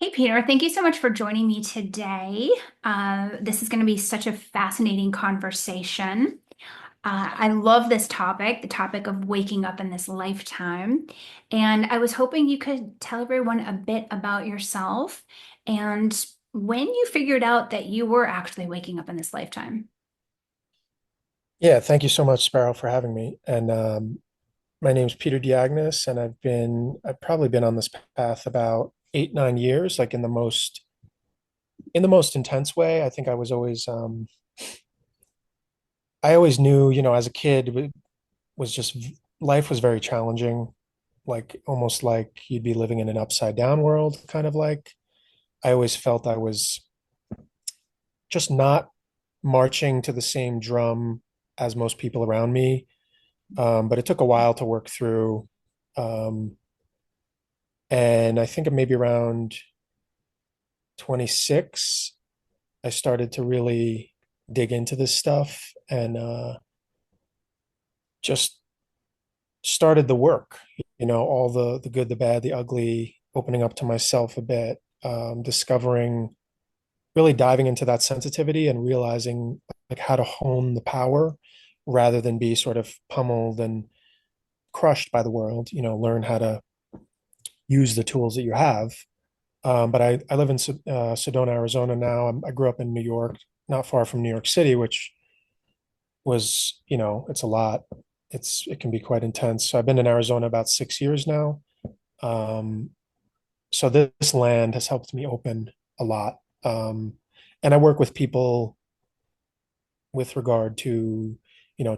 Hey, Peter, thank you so much for joining me today. This is going to be such a fascinating conversation. I love this topic, the topic of waking up in this lifetime. And I was hoping you could tell everyone a bit about yourself and when you figured out that you were actually waking up in this lifetime. Yeah, thank you so much, Sparrow, for having me. And my name's Peter D'agnes, and I've probably been on this path about 8, 9 years, like in the most intense way. I think I always knew, as a kid, it was just life was very challenging, like almost like you'd be living in an upside down world, kind of like. I always felt I was just not marching to the same drum as most people around me. But it took a while to work through. Um, and I think maybe around 26, I started to really dig into this stuff and just started the work, all the good, the bad, the ugly, opening up to myself a bit, discovering, really diving into that sensitivity and realizing like how to hone the power rather than be sort of pummeled and crushed by the world, learn how to use the tools that you have. But I live in Sedona, Arizona now. I grew up in New York, not far from New York City, which was, it's a lot. It can be quite intense. So I've been in Arizona about 6 years now. Um, so this land has helped me open a lot. And I work with people with regard to,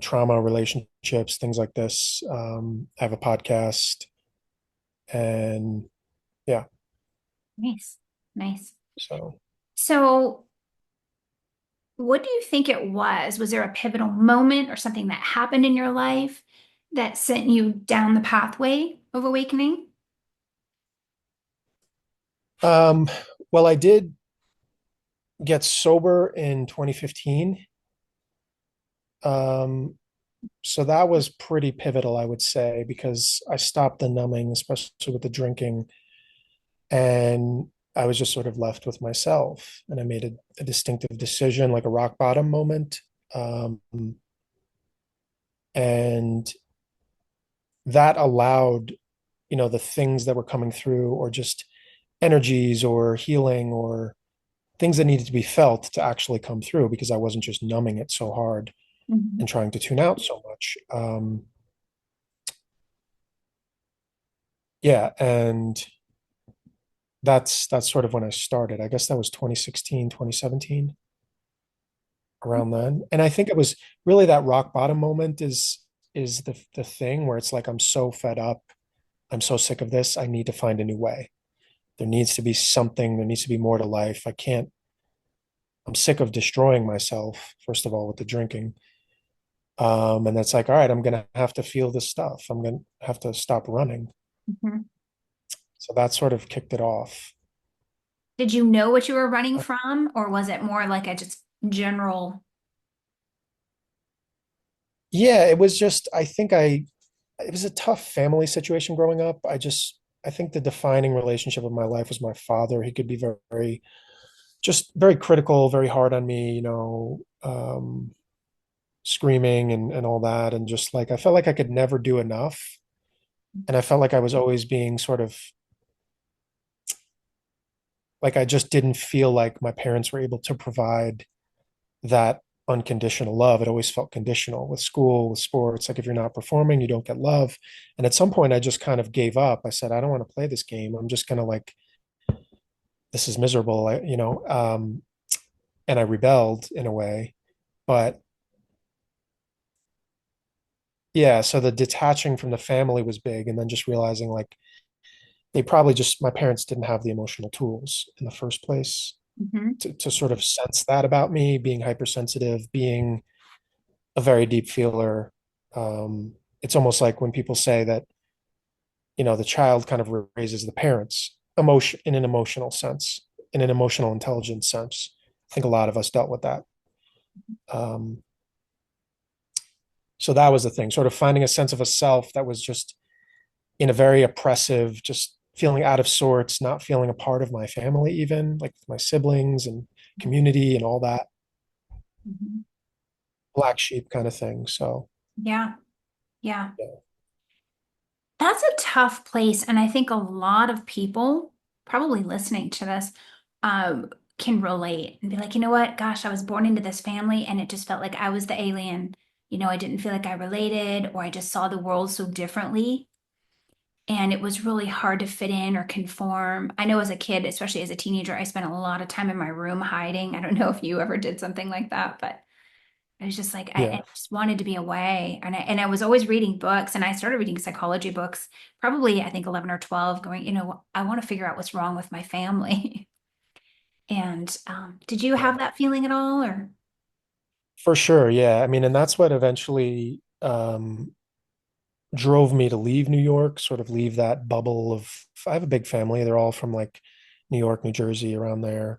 trauma, relationships, things like this. I have a podcast, and yeah, Nice, nice. so. So, what do you think it was? Was there a pivotal moment or something that happened in your life that sent you down the pathway of awakening? Um, well, I did get sober in 2015. Um, so that was pretty pivotal, I would say, because I stopped the numbing, especially with the drinking, and I was just sort of left with myself. And I made a distinctive decision, like a rock bottom moment. Um, and that allowed, the things that were coming through, or just energies or healing or things that needed to be felt to actually come through because I wasn't just numbing it so hard Mhm. and trying to tune out so much. Yeah, and that's sort of when I started. I guess that was 2016, 2017, around then. And I think it was really that rock bottom moment is the thing where it's like I'm so fed up. I'm so sick of this. I need to find a new way. There needs to be something, there needs to be more to life. I'm sick of destroying myself, first of all, with the drinking. And that's like, all right, I'm gonna have to feel this stuff. I'm gonna have to stop running. Mhm. So that sort of kicked it off. Did you know what you were running from, or was it more like a just general? Yeah, it was just, it was a tough family situation growing up. I think the defining relationship of my life was my father. He could be very, just very critical, very hard on me, screaming and all that. And just like, I felt like I could never do enough. And I felt like I was always being sort of like, I just didn't feel like my parents were able to provide that unconditional love. It always felt conditional with school, with sports. Like if you're not performing, you don't get love. And at some point, I just kind of gave up. I said, I don't want to play this game. I'm just gonna like, this is miserable, and I rebelled in a way. But yeah, so the detaching from the family was big, and then just realizing like my parents didn't have the emotional tools in the first place Mhm. to sort of sense that about me, being hypersensitive, being a very deep feeler. It's almost like when people say that, the child kind of raises the parents emotion in an emotional sense, in an emotional intelligence sense. I think a lot of us dealt with that. Um, so that was the thing, sort of finding a sense of a self that was just in a very oppressive, just feeling out of sorts, not feeling a part of my family, even like my siblings and community and all that Mhm. black sheep kind of thing. So, Yeah, yeah. yeah. That's a tough place. And I think a lot of people probably listening to this can relate and be like, you know what? Gosh, I was born into this family and it just felt like I was the alien. I didn't feel like I related or I just saw the world so differently. And it was really hard to fit in or conform. I know as a kid, especially as a teenager, I spent a lot of time in my room hiding. I don't know if you ever did something like that, but I was just like, I Yeah. just wanted to be away. And I was always reading books and I started reading psychology books, probably I think 11 or 12, going, I want to figure out what's wrong with my family. And did you have Yeah. that feeling at all or? For sure. Yeah. I mean, and that's what eventually drove me to leave New York, sort of leave that bubble of, I have a big family. They're all from like New York, New Jersey, around there.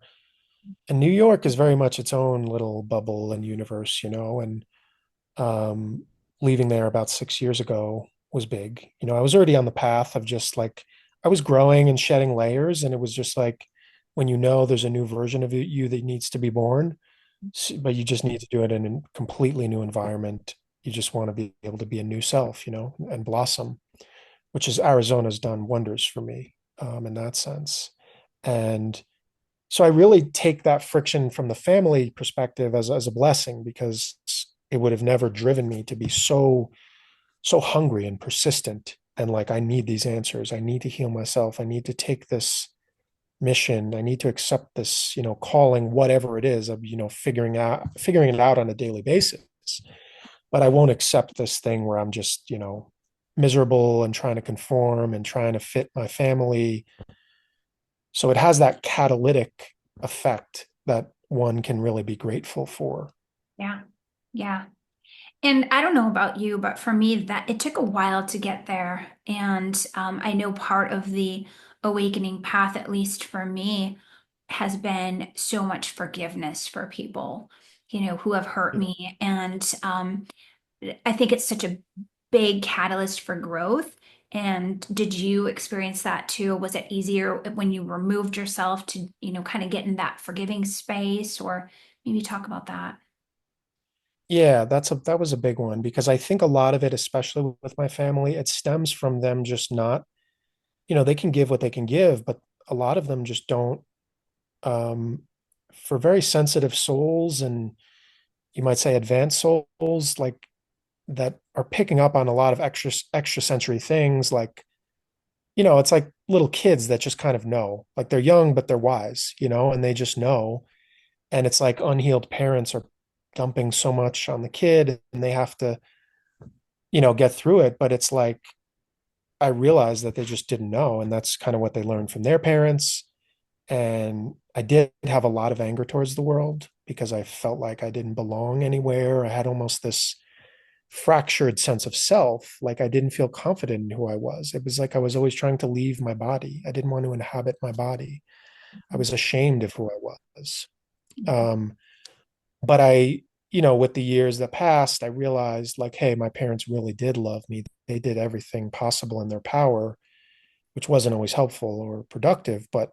And New York is very much its own little bubble and universe, and um, leaving there about 6 years ago was big. I was already on the path of just like, I was growing and shedding layers. And it was just like, when there's a new version of you that needs to be born, but you just need to do it in a completely new environment. You just want to be able to be a new self, and blossom, which is Arizona's done wonders for me in that sense. And so I really take that friction from the family perspective as a blessing because it would have never driven me to be so hungry and persistent and like I need these answers. I need to heal myself. I need to take this mission. I need to accept this, calling, whatever it is, of figuring it out on a daily basis. But I won't accept this thing where I'm just, miserable and trying to conform and trying to fit my family. So it has that catalytic effect that one can really be grateful for. Yeah, yeah. And I don't know about you, but for me, that it took a while to get there. And I know part of the awakening path, at least for me, has been so much forgiveness for people, who have hurt Yeah. me. And I think it's such a big catalyst for growth. And did you experience that too? Was it easier when you removed yourself to, kind of get in that forgiving space, or maybe talk about that? Yeah, that was a big one because I think a lot of it, especially with my family, it stems from them just not, they can give what they can give, but a lot of them just don't, um, for very sensitive souls and you might say advanced souls, like that are picking up on a lot of extrasensory things, like, it's like little kids that just kind of know, like they're young, but they're wise, and they just know. And it's like unhealed parents are dumping so much on the kid and they have to, get through it. But it's like, I realized that they just didn't know. And that's kind of what they learned from their parents. And I did have a lot of anger towards the world because I felt like I didn't belong anywhere. I had almost this fractured sense of self. Like I didn't feel confident in who I was. It was like I was always trying to leave my body. I didn't want to inhabit my body. I was ashamed of who I was. Um, but with the years that passed, I realized like, hey, my parents really did love me. They did everything possible in their power, which wasn't always helpful or productive, but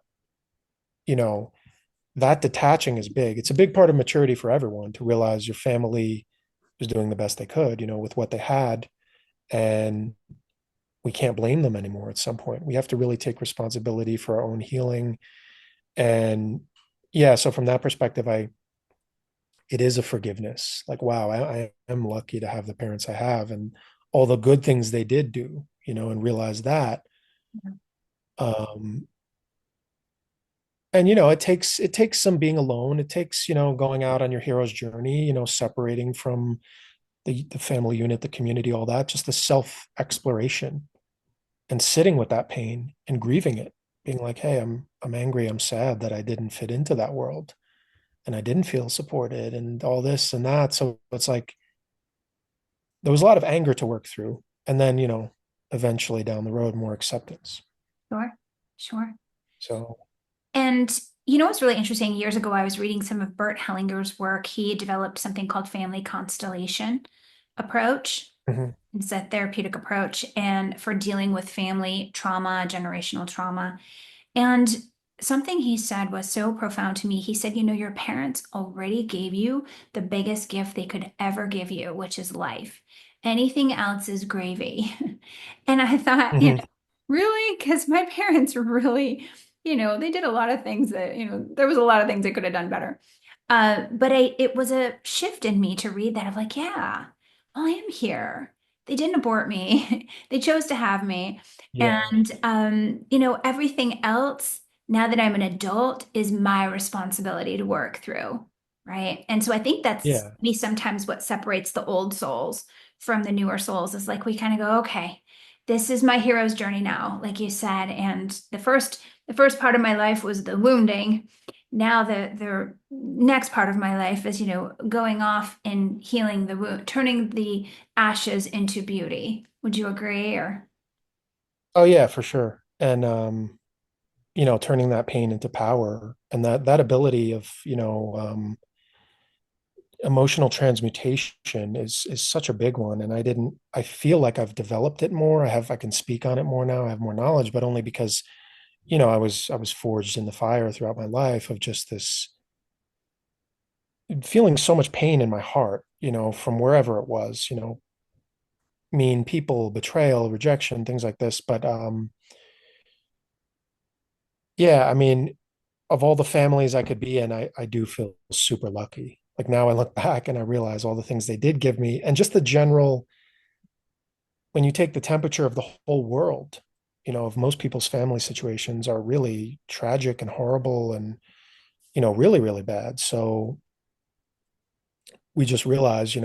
you know, that detaching is big. It's a big part of maturity for everyone to realize your family was doing the best they could, with what they had. And we can't blame them anymore at some point. We have to really take responsibility for our own healing. And yeah, so from that perspective, it is a forgiveness. Like, wow, I am lucky to have the parents I have and all the good things they did do, and realize that. Um, and it takes some being alone. It takes, going out on your hero's journey, separating from the family unit, the community, all that, just the self exploration and sitting with that pain and grieving it, being like, hey, I'm angry, I'm sad that I didn't fit into that world and I didn't feel supported and all this and that. So it's like there was a lot of anger to work through. And then, eventually down the road, more acceptance. Sure, sure. So And what's really interesting? Years ago, I was reading some of Bert Hellinger's work. He developed something called family constellation approach. Hmm. It's a therapeutic approach and for dealing with family trauma, generational trauma. And something he said was so profound to me. He said, you know, your parents already gave you the biggest gift they could ever give you, which is life. Anything else is gravy. And I thought, you Hmm. know, really? Because my parents really, you know, they did a lot of things that, you know, there was a lot of things they could have done better. It was a shift in me to read that of like, yeah, well, I am here. They didn't abort me. They chose to have me. Yeah. And, you know, everything else, now that I'm an adult, is my responsibility to work through. Right. And so I think that's Yeah. maybe sometimes what separates the old souls from the newer souls is like we kind of go, okay, this is my hero's journey now, like you said. And the first part of my life was the wounding. Now the next part of my life is, you know, going off and healing the wound, turning the ashes into beauty. Would you agree or? Oh yeah, for sure. And turning that pain into power and that ability of, emotional transmutation is such a big one. And I feel like I've developed it more. I can speak on it more now. I have more knowledge, but only because, I was forged in the fire throughout my life of just this feeling so much pain in my heart, from wherever it was, mean people, betrayal, rejection, things like this. But yeah, I mean, of all the families I could be in, I do feel super lucky. Like now I look back and I realize all the things they did give me and just the general, when you take the temperature of the whole world, of most people's family situations are really tragic and horrible and, really, really bad. So we just realize,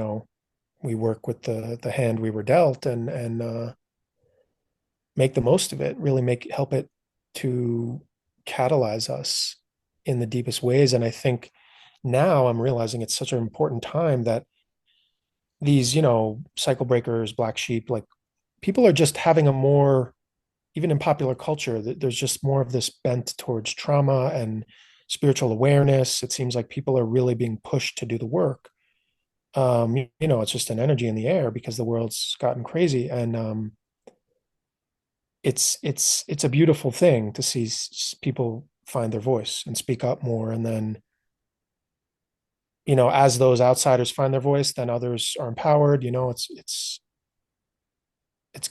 we work with the hand we were dealt and make the most of it, really help it to catalyze us in the deepest ways. And I think now I'm realizing it's such an important time that these, cycle breakers, black sheep, like people are just having a more, even in popular culture, there's just more of this bent towards trauma and spiritual awareness. It seems like people are really being pushed to do the work. It's just an energy in the air because the world's gotten crazy. And it's a beautiful thing to see people find their voice and speak up more. And then, as those outsiders find their voice, then others are empowered. It's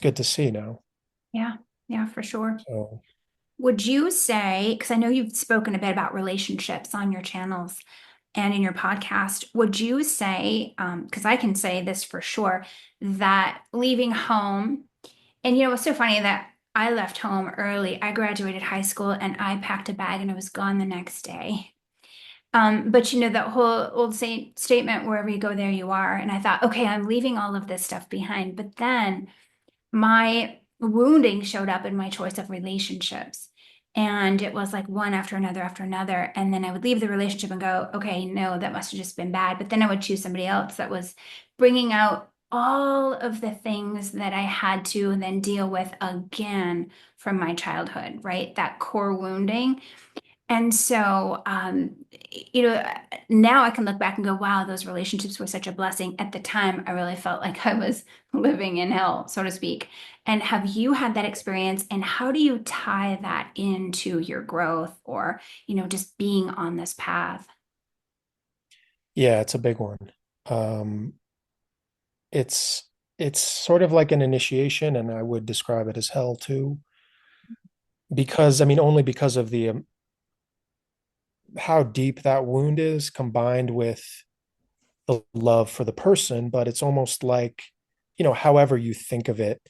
good to see now. Yeah, yeah, for sure. So Would you say, because I know you've spoken a bit about relationships on your channels and in your podcast, would you say, because I can say this for sure, that leaving home, and you know, it's so funny that I left home early. I graduated high school and I packed a bag and I was gone the next day. But you know, that whole old saint statement, wherever you go, there you are. And I thought, okay, I'm leaving all of this stuff behind. But then my wounding showed up in my choice of relationships. And it was like one after another after another. And then I would leave the relationship and go, okay, no, that must have just been bad. But then I would choose somebody else that was bringing out all of the things that I had to then deal with again from my childhood, right? That core wounding. And so, you know, now I can look back and go, wow, those relationships were such a blessing. At the time, I really felt like I was living in hell, so to speak. And have you had that experience? And how do you tie that into your growth or, you know, just being on this path? yeah, it's a big one. Um, it's it's sort of like an initiation, and I would describe it as hell too, because I mean, only because of the how deep that wound is combined with the love for the person. But it's almost like, however you think of it,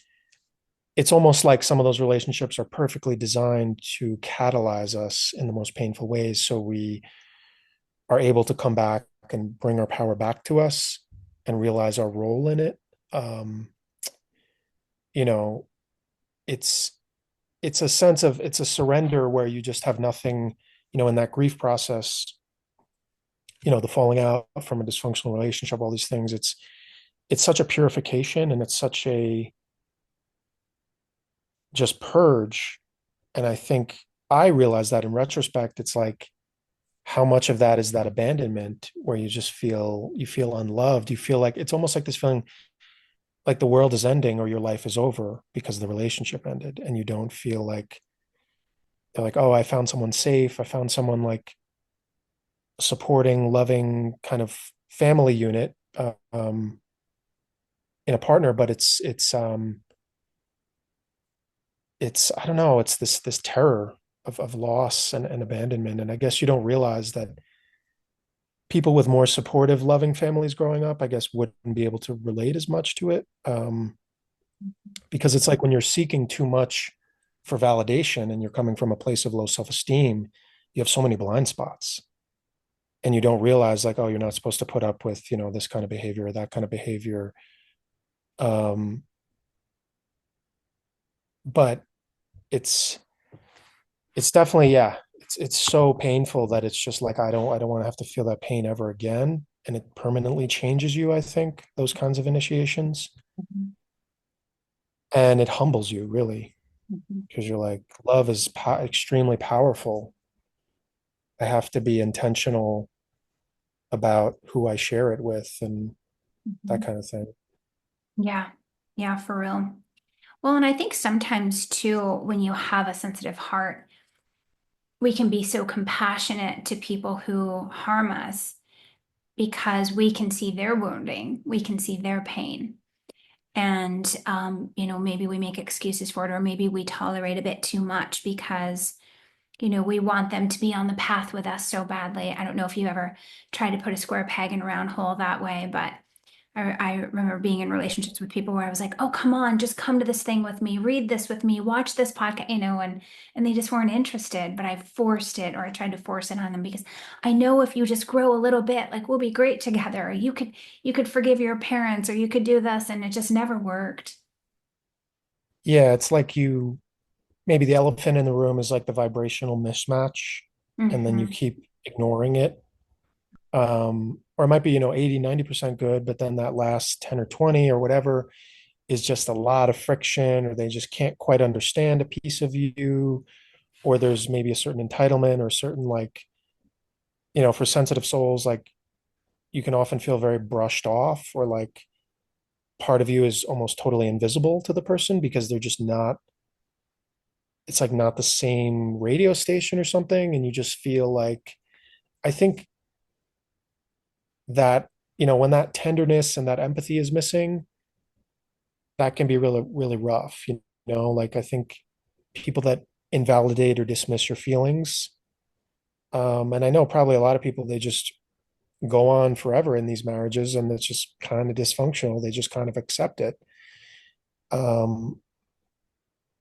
it's almost like some of those relationships are perfectly designed to catalyze us in the most painful ways, so we are able to come back and bring our power back to us and realize our role in it. Um, you know, it's it's a surrender where you just have nothing, in that grief process, the falling out from a dysfunctional relationship, all these things. It's such a purification and it's such a just purge. And I think I realize that in retrospect, it's like how much of that is that abandonment where you feel unloved. You feel like it's almost like this feeling like the world is ending or your life is over because the relationship ended, and you don't feel like they're like, oh, I found someone safe. I found someone like supporting, loving kind of family unit in a partner, but it's I don't know, it's this terror of loss and abandonment. And I guess you don't realize that people with more supportive, loving families growing up, I guess, wouldn't be able to relate as much to it. Because it's like when you're seeking too much for validation and you're coming from a place of low self-esteem, you have so many blind spots. And you don't realize like, oh, you're not supposed to put up with, this kind of behavior or that kind of behavior. Um, but it's it's definitely, yeah, it's so painful that it's just like I don't want to have to feel that pain ever again. And it permanently changes you, I think, those kinds of initiations. Mhm. And it humbles you really, Mhm. because you're like, love is extremely powerful. I have to be intentional about who I share it with and that Mhm. kind of thing. Yeah. Yeah, for real. Well, and I think sometimes too, when you have a sensitive heart, we can be so compassionate to people who harm us because we can see their wounding, we can see their pain. And, maybe we make excuses for it, or maybe we tolerate a bit too much because, we want them to be on the path with us so badly. I don't know if you ever try to put a square peg in a round hole that way, but I remember being in relationships with people where I was like, "Oh, come on, just come to this thing with me, read this with me, watch this podcast," and they just weren't interested. But I forced it, or I tried to force it on them because I know if you just grow a little bit, like we'll be great together. Or you could forgive your parents, or you could do this, and it just never worked. Yeah, it's like you maybe the elephant in the room is like the vibrational mismatch, and then you Hmm. keep ignoring it. Or it might be, 80, 90% good, but then that last 10 or 20 or whatever is just a lot of friction, or they just can't quite understand a piece of you, or there's maybe a certain entitlement or a certain like, for sensitive souls, like you can often feel very brushed off, or like part of you is almost totally invisible to the person because they're just not, it's like not the same radio station or something. And you just feel like, I think that, when that tenderness and that empathy is missing, that can be really, really rough. Like I think people that invalidate or dismiss your feelings, and I know probably a lot of people, they just go on forever in these marriages and it's just kind of dysfunctional. They just kind of accept it. Um,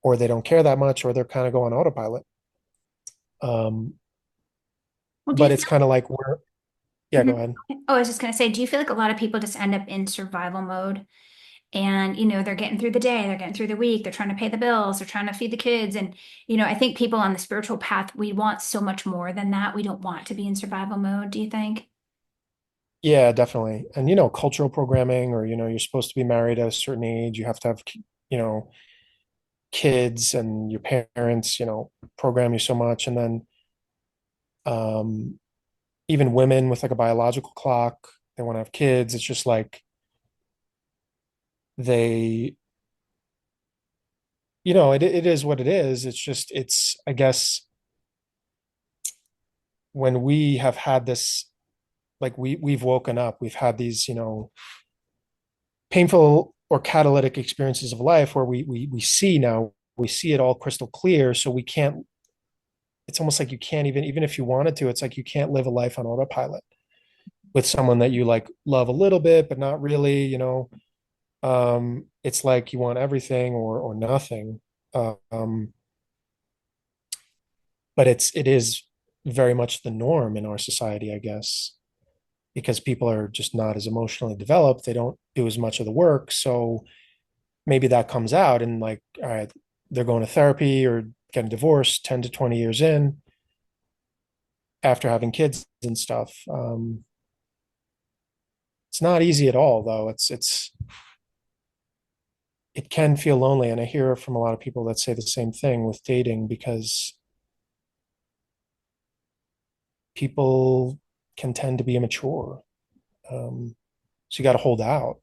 or they don't care that much, or they're kind of go on autopilot. Um, Well, do you but feel? it's kind of like we're, yeah, Mhm. go ahead. Oh, I was just gonna say, do you feel like a lot of people just end up in survival mode? And they're getting through the day, they're getting through the week, they're trying to pay the bills, they're trying to feed the kids. And I think people on the spiritual path, we want so much more than that. We don't want to be in survival mode, do you think? Yeah, definitely. And cultural programming, or you're supposed to be married at a certain age, you have to have you know kids, and your parents program you so much. And then um even women with like a biological clock, they want to have kids. It's just like they, it is what it is. It's just, I guess, when we have had this, like we've woken up, we've had these painful or catalytic experiences of life where we see now, we see it all crystal clear. So we can't, it's almost like you can't even if you wanted to, it's like you can't live a life on autopilot with someone that you like love a little bit but not really. It's like you want everything or nothing. um but it is very much the norm in our society, I guess, because people are just not as emotionally developed. They don't do as much of the work. So maybe that comes out and like, all right, they're going to therapy or getting divorced 10 to 20 years in after having kids and stuff. It's not easy at all, though. It can feel lonely. And I hear from a lot of people that say the same thing with dating, because people can tend to be immature. So you got to hold out.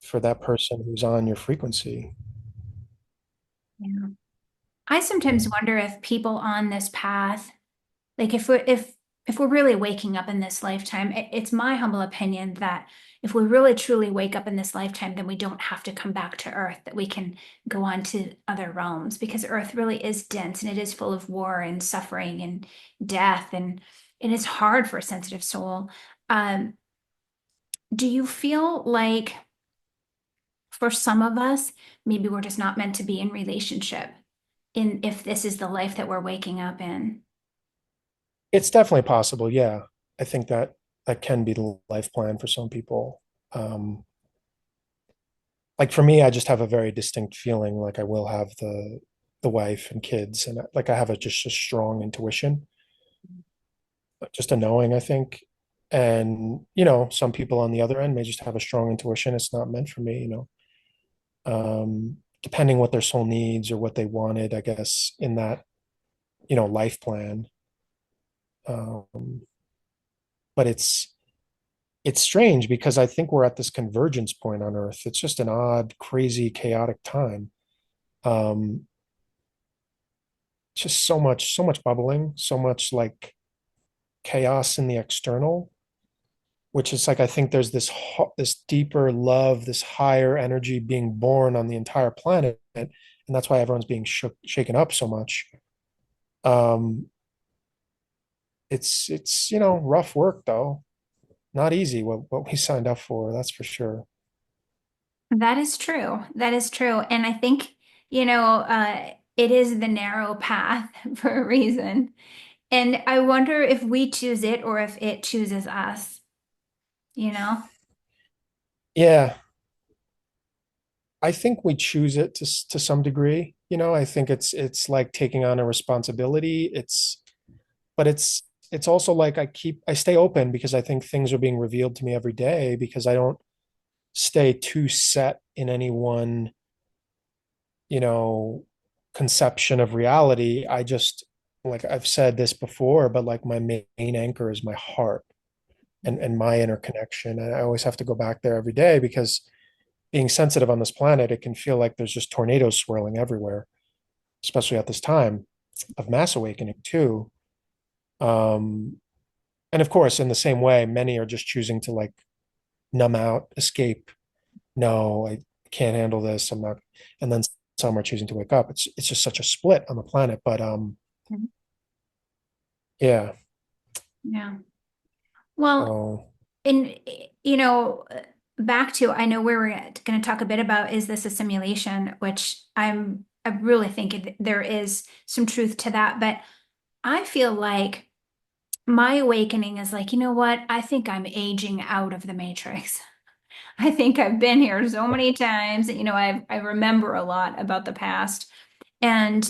for that person who's on your frequency. Yeah. I sometimes wonder if people on this path, like if we're really waking up in this lifetime, it's my humble opinion that if we really truly wake up in this lifetime, then we don't have to come back to Earth, that we can go on to other realms because Earth really is dense and it is full of war and suffering and death and it is hard for a sensitive soul. Um, do you feel like for some of us, maybe we're just not meant to be in relationship in if this is the life that we're waking up in? It's definitely possible. Yeah. I think that that can be the life plan for some people. Um, like for me, I just have a very distinct feeling like I will have the wife and kids, and like I have a just a strong intuition, just a knowing, I think. And some people on the other end may just have a strong intuition. It's not meant for me, depending what their soul needs or what they wanted, I guess, in that, life plan. Um, but it's strange because I think we're at this convergence point on Earth. It's just an odd, crazy, chaotic time. Um, just so much bubbling, so much like chaos in the external, which is like I think there's this deeper love, this higher energy being born on the entire planet, and that's why everyone's being shaken up so much. Um, it's rough work though, not easy what we signed up for, that's for sure. That is true. That is true. And I think, it is the narrow path for a reason. And I wonder if we choose it or if it chooses us, you know? Yeah, I think we choose it to some degree. I think it's like taking on a responsibility. But it's also like I stay open because I think things are being revealed to me every day because I don't stay too set in any one, you know, conception of reality. I just, like I've said this before, but like my main anchor is my heart and my inner connection. And I always have to go back there every day because being sensitive on this planet, it can feel like there's just tornadoes swirling everywhere, especially at this time of mass awakening too. Um, and of course, in the same way, many are just choosing to like numb out, escape. No, I can't handle this. I'm not. And then some are choosing to wake up. It's just such a split on the planet. But Mhm. yeah. Yeah. Well, So and you know, back to I know where we're going to talk a bit about is this a simulation, which I really think there is some truth to that, but I feel like my awakening is like, you know what? I think I'm aging out of the matrix. I think I've been here so many times that, I remember a lot about the past. And,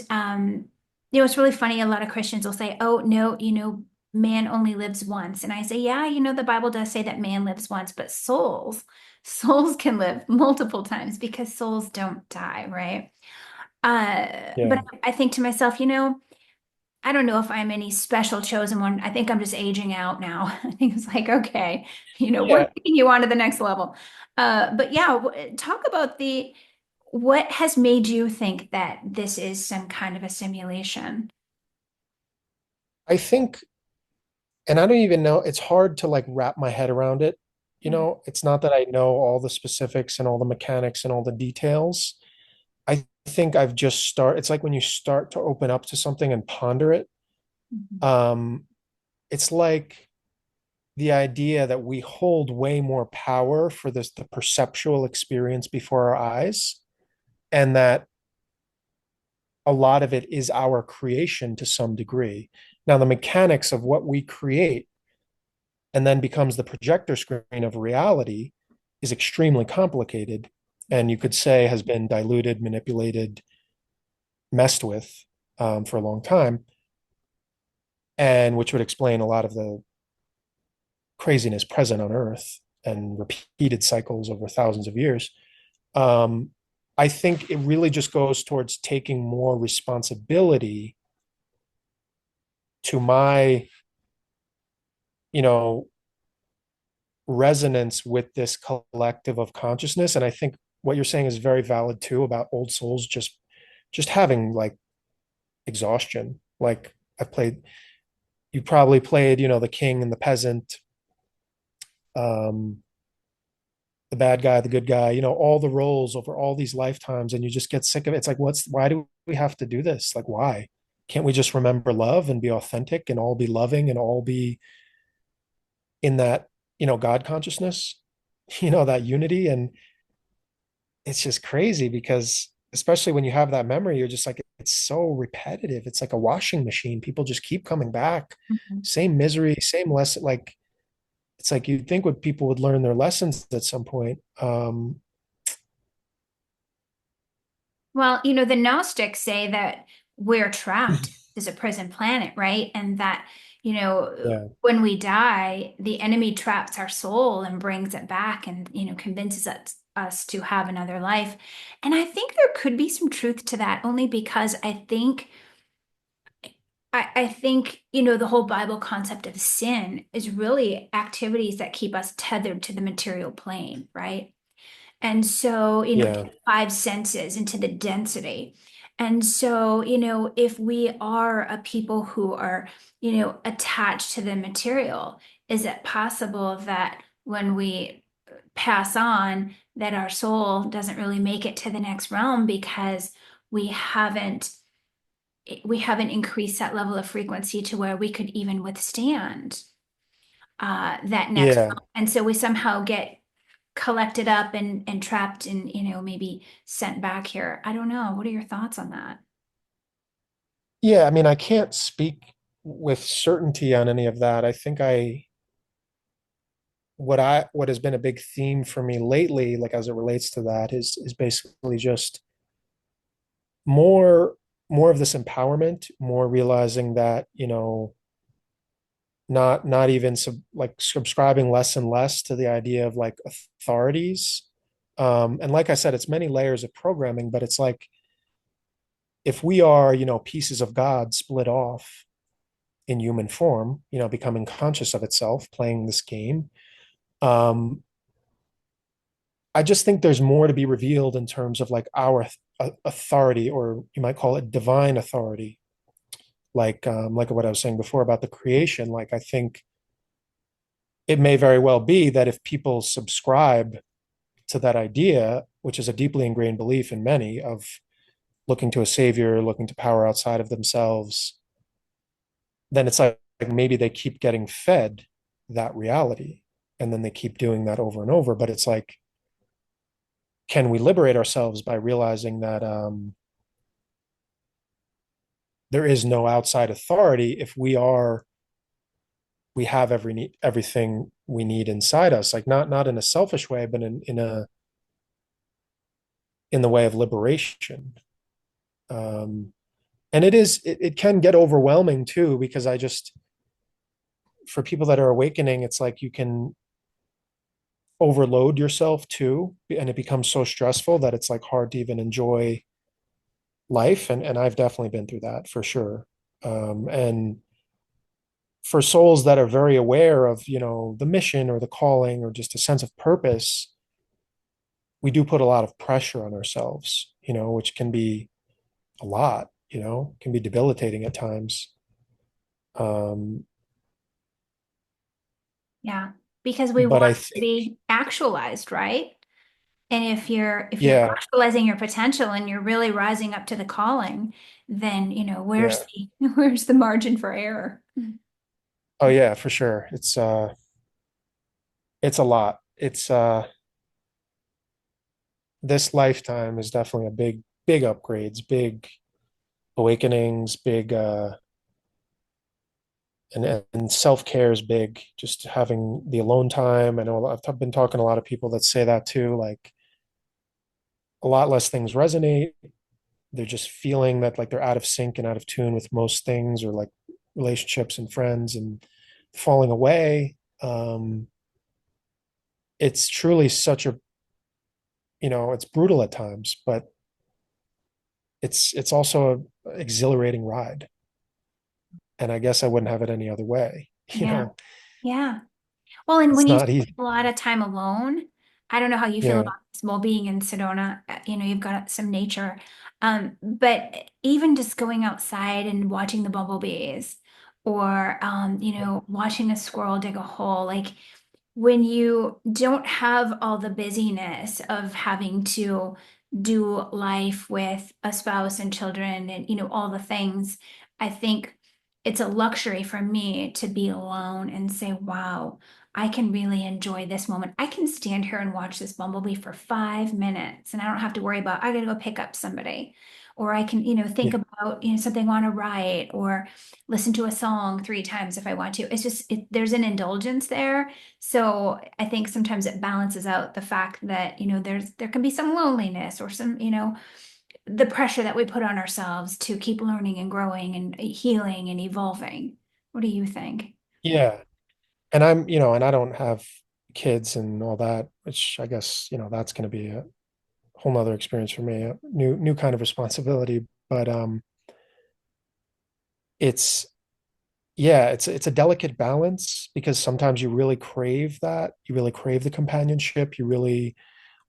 it's really funny. A lot of Christians will say, oh, no, man only lives once. And I say, yeah, the Bible does say that man lives once, but souls can live multiple times because souls don't die, right? But yeah, I think to myself, I don't know if I'm any special chosen one. I think I'm just aging out now. I think it's like, okay, we're yeah. taking you on to the next level. But yeah, talk about what has made you think that this is some kind of a simulation? I think, and I don't even know. It's hard to like wrap my head around it. Mhm. It's not that I know all the specifics and all the mechanics and all the details. I think I've just start. It's like when you start to open up to something and ponder it. Mhm. Um, it's like the idea that we hold way more power for the perceptual experience before our eyes, and that a lot of it is our creation to some degree. Now, the mechanics of what we create and then becomes the projector screen of reality is extremely complicated, and you could say has been diluted, manipulated, messed with for a long time, and which would explain a lot of the craziness present on Earth and repeated cycles over thousands of years. Um, I think it really just goes towards taking more responsibility to my, you know, resonance with this collective of consciousness. And I think what you're saying is very valid too about old souls just having like exhaustion. Like I played, you probably played, the king and the peasant, um, the bad guy, the good guy, all the roles over all these lifetimes, and you just get sick of it. It's like, why do we have to do this? Like, why? Can't we just remember love and be authentic and all be loving and all be in that, God consciousness, that unity? And it's just crazy because especially when you have that memory, you're just like, it's so repetitive. It's like a washing machine. People just keep coming back. Mhm. Same misery, same lesson. Like it's like you'd think would people would learn their lessons at some point. Well, the Gnostics say that we're trapped as a prison planet, right? And that, Yeah. when we die, the enemy traps our soul and brings it back and, convinces us to have another life. And I think there could be some truth to that only because I think, the whole Bible concept of sin is really activities that keep us tethered to the material plane, right? And so, to Yeah. the five senses and to the density. And so, if we are a people who are, attached to the material, is it possible that when we pass on, that our soul doesn't really make it to the next realm because we haven't we haven't increased that level of frequency to where we could even withstand that next Yeah. realm. And so we somehow get collected up and trapped and maybe sent back here. I don't know. What are your thoughts on that? Yeah. I mean, I can't speak with certainty on any of that. I think what has been a big theme for me lately, like as it relates to that, is basically just more more of this empowerment, more realizing that, not even like subscribing less and less to the idea of like authorities. And like I said, it's many layers of programming, but it's like if we are, pieces of God split off in human form, becoming conscious of itself, playing this game. I just think there's more to be revealed in terms of like our authority, or you might call it divine authority. Like what I was saying before about the creation. Like I think it may very well be that if people subscribe to that idea, which is a deeply ingrained belief in many of looking to a savior, looking to power outside of themselves, then it's like maybe they keep getting fed that reality and then they keep doing that over and over. But it's like, can we liberate ourselves by realizing that there is no outside authority if we have everything we need inside us, like not in a selfish way, but in the way of liberation. um and it can get overwhelming too, because I just, for people that are awakening, it's like you can overload yourself too, and it becomes so stressful that it's like hard to even enjoy life. And I've definitely been through that for sure. And for souls that are very aware of, the mission or the calling or just a sense of purpose, we do put a lot of pressure on ourselves, which can be a lot, can be debilitating at times. um Yeah, because we but I want to think, be actualized, right? And if you're yeah, actualizing your potential and you're really rising up to the calling, then yeah, where's the where's the margin for error? oh yeah, for sure. It's a lot. This lifetime is definitely a big upgrades, big awakenings, big and self-care is big. Just having the alone time. I know I've been talking to a lot of people that say that too, like a lot less things resonate. They're just feeling that like they're out of sync and out of tune with most things, or like relationships and friends, and falling away. It's truly such a, it's brutal at times, but it's also a exhilarating ride. And I guess I wouldn't have it any other way, Yeah. Yeah. Well, and It's when you not spend easy. a lot of time alone, I don't know how you feel Yeah. about this. Well, being in Sedona, you've got some nature. But even just going outside and watching the bumblebees or, watching a squirrel dig a hole, like when you don't have all the busyness of having to do life with a spouse and children and all the things, I think it's a luxury for me to be alone and say, wow, I can really enjoy this moment. I can stand here and watch this bumblebee for 5 minutes and I don't have to worry about I gotta go pick up somebody. Or I can, think Yeah. about, something I want to write or listen to a song 3 times if I want to. It's just there's an indulgence there, so I think sometimes it balances out the fact that, there can be some loneliness or some, the pressure that we put on ourselves to keep learning and growing and healing and evolving. What do you think? Yeah. And and I don't have kids and all that, which I guess, that's going to be a whole nother experience for me, a new kind of responsibility. But it's yeah, it's a delicate balance because sometimes you really crave that. You really crave the companionship. You really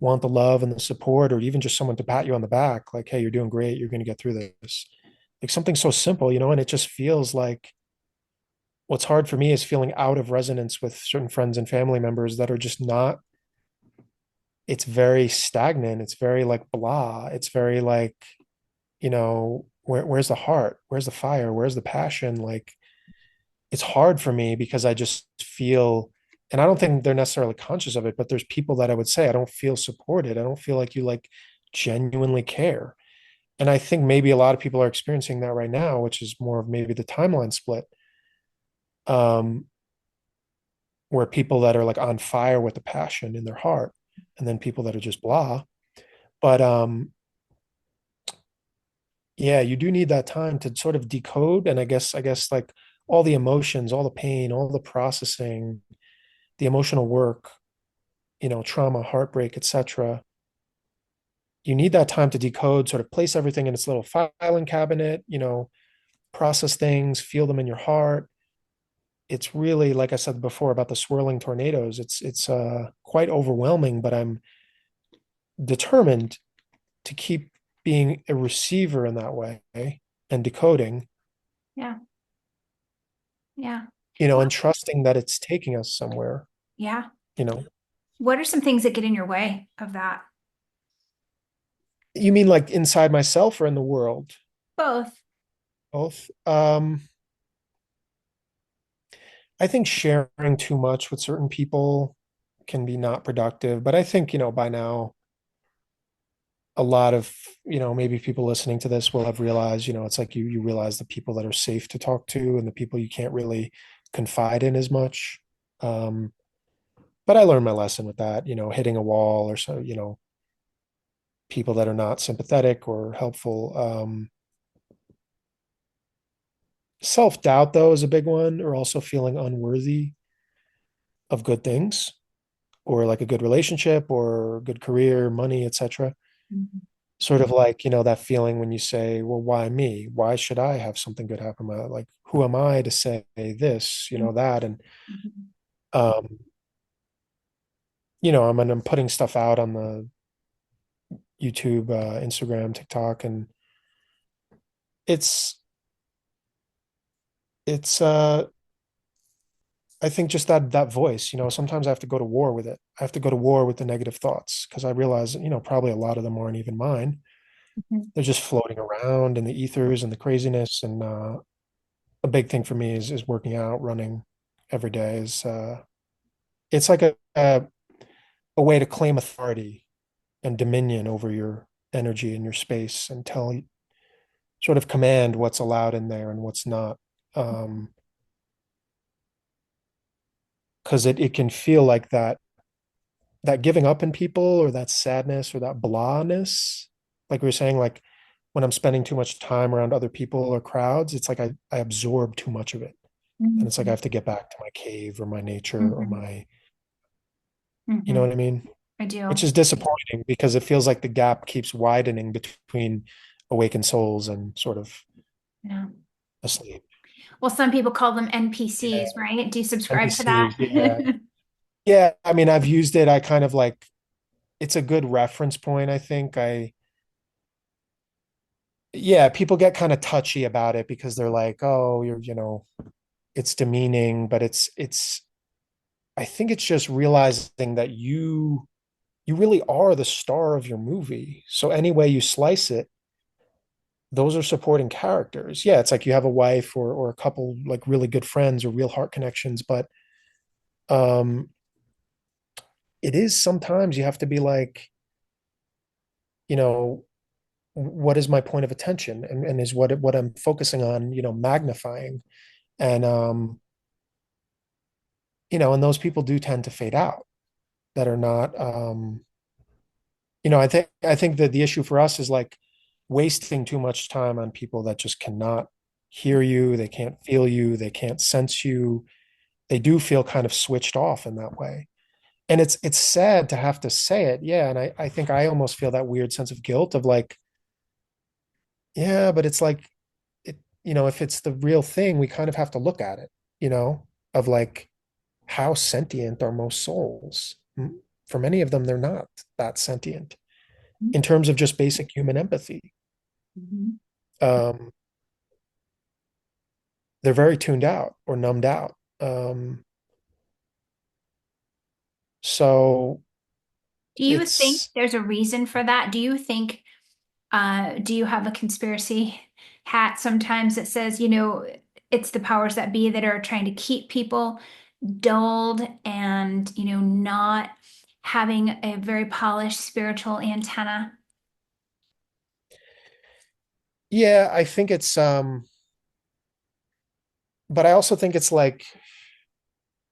want the love and the support, or even just someone to pat you on the back, like, hey, you're doing great, you're going to get through this. Like something so simple, and it just feels like what's hard for me is feeling out of resonance with certain friends and family members that are just not, it's very stagnant. It's very like blah. It's very like, where's the heart? Where's the fire? Where's the passion? Like it's hard for me because I just feel, and I don't think they're necessarily conscious of it, but there's people that I would say I don't feel supported. I don't feel like you like genuinely care. And I think maybe a lot of people are experiencing that right now, which is more of maybe the timeline split, um, where people that are like on fire with the passion in their heart, and then people that are just blah. But yeah, you do need that time to sort of decode, and I guess like all the emotions, all the pain, all the processing, the emotional work, trauma, heartbreak, etc. You need that time to decode, sort of place everything in its little filing cabinet, process things, feel them in your heart. It's really, like I said before about the swirling tornadoes, it's quite overwhelming, but I'm determined to keep being a receiver in that way and decoding, Yeah, yeah. and trusting that it's taking us somewhere, Yeah. you know. What are some things that get in your way of that? You mean like inside myself or in the world? Both. Both. I think sharing too much with certain people can be not productive, but I think, by now a lot of, maybe people listening to this will have realized, it's like you realize the people that are safe to talk to and the people you can't really confide in as much. Um, but I learned my lesson with that, hitting a wall or so, people that are not sympathetic or helpful. Self-doubt though is a big one, or also feeling unworthy of good things or like a good relationship or good career, money, etc. Mhm. Sort of like, that feeling when you say, well, why me? Why should I have something good happen? Like, who am I to say this, that? And, Mhm. um, I'm putting stuff out on the YouTube, Instagram, TikTok, and it's, it's, I think just that voice, sometimes I have to go to war with it. I have to go to war with the negative thoughts because I realize, probably a lot of them aren't even mine. Mhm. They're just floating around in the ethers and the craziness. And a big thing for me is working out, running every day. Is It's like a way to claim authority and dominion over your energy and your space and sort of command what's allowed in there and what's not. Because it can feel like that giving up in people or that sadness or that blahness, like we were saying, like when I'm spending too much time around other people or crowds, it's like I absorb too much of it. And it's like I Mhm. have to get back to my cave or my nature or Mhm. my, you know Mhm. what I mean? I Which do. is disappointing because it feels like the gap keeps widening between awakened souls and sort of Yeah. asleep. Well, some people call them Yeah. NPCs, right? Do you subscribe to that? NPCs, yeah. Yeah, I mean, I've used it. I kind of like it's a good reference point, I think. Yeah, people get kind of touchy about it because they're like, "Oh, it's demeaning," but I think it's just realizing that you really are the star of your movie. So any way you slice it, those are supporting characters. Yeah, it's like you have a wife or a couple like really good friends or real heart connections, but um it is sometimes you have to be like, you know, what is my point of attention and is what I'm focusing on, magnifying. And and those people do tend to fade out that are not I think that the issue for us is like wasting too much time on people that just cannot hear you, they can't feel you, they can't sense you. They do feel kind of switched off in that way. And it's sad to have to say it. Yeah. And I think I almost feel that weird sense of guilt of like, yeah, but it's like if it's the real thing, we kind of have to look at it, of like how sentient are most souls? For many of them, they're not that sentient in terms of just basic human empathy. Mhm. Um, they're very tuned out or numbed out. So Do you think it's there's a reason for that? Do you have a conspiracy hat sometimes that says, it's the powers that be that are trying to keep people dulled and, not having a very polished spiritual antenna? yeah, I think but I also think it's like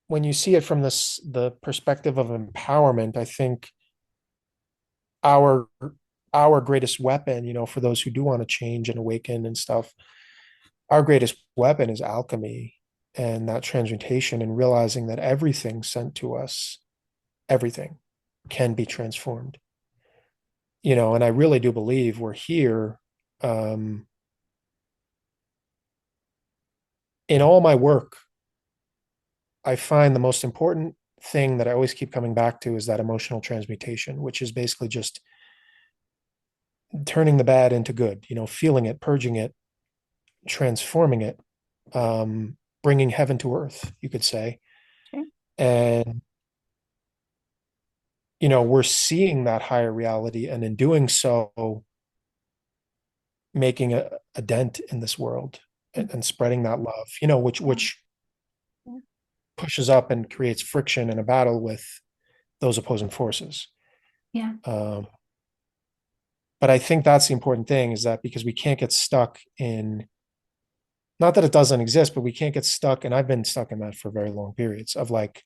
when you see it from the perspective of empowerment, I think our our greatest weapon, for those who do want to change and awaken and stuff, our greatest weapon is alchemy and that transmutation and realizing that everything sent to us, everything can be transformed. And I really do believe we're here. Um, in all my work, I find the most important thing that I always keep coming back to is that emotional transmutation, which is basically just turning the bad into good, feeling it, purging it, transforming it, bringing heaven to earth, you could say. Sure. And, we're seeing that higher reality. And in doing so, making a dent in this world and spreading that love, which pushes up and creates friction in a battle with those opposing forces. Yeah. Um, but I think that's the important thing is that because we can't get stuck in, not that it doesn't exist, but we can't get stuck. And I've been stuck in that for very long periods of like,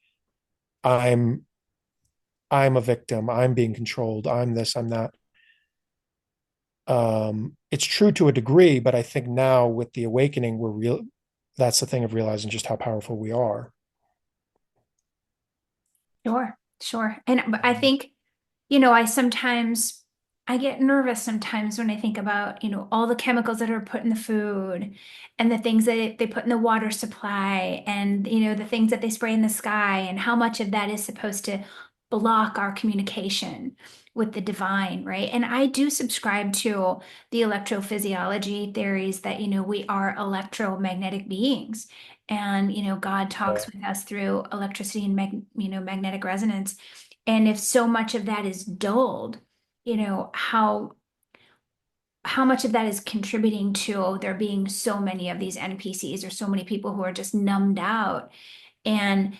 I'm, I'm a victim. I'm being controlled. I'm this, I'm that. It's true to a degree, but I think now with the awakening, we're real. That's the thing of realizing just how powerful we are. Sure, sure. And but I think, I get nervous sometimes when I think about, all the chemicals that are put in the food and the things that they put in the water supply and, the things that they spray in the sky and how much of that is supposed to block our communication with the divine, right? And I do subscribe to the electrophysiology theories that, we are electromagnetic beings. And, God talks Yeah. with us through electricity and magnetic resonance. And if so much of that is dulled, how much of that is contributing to there being so many of these NPCs or so many people who are just numbed out. And,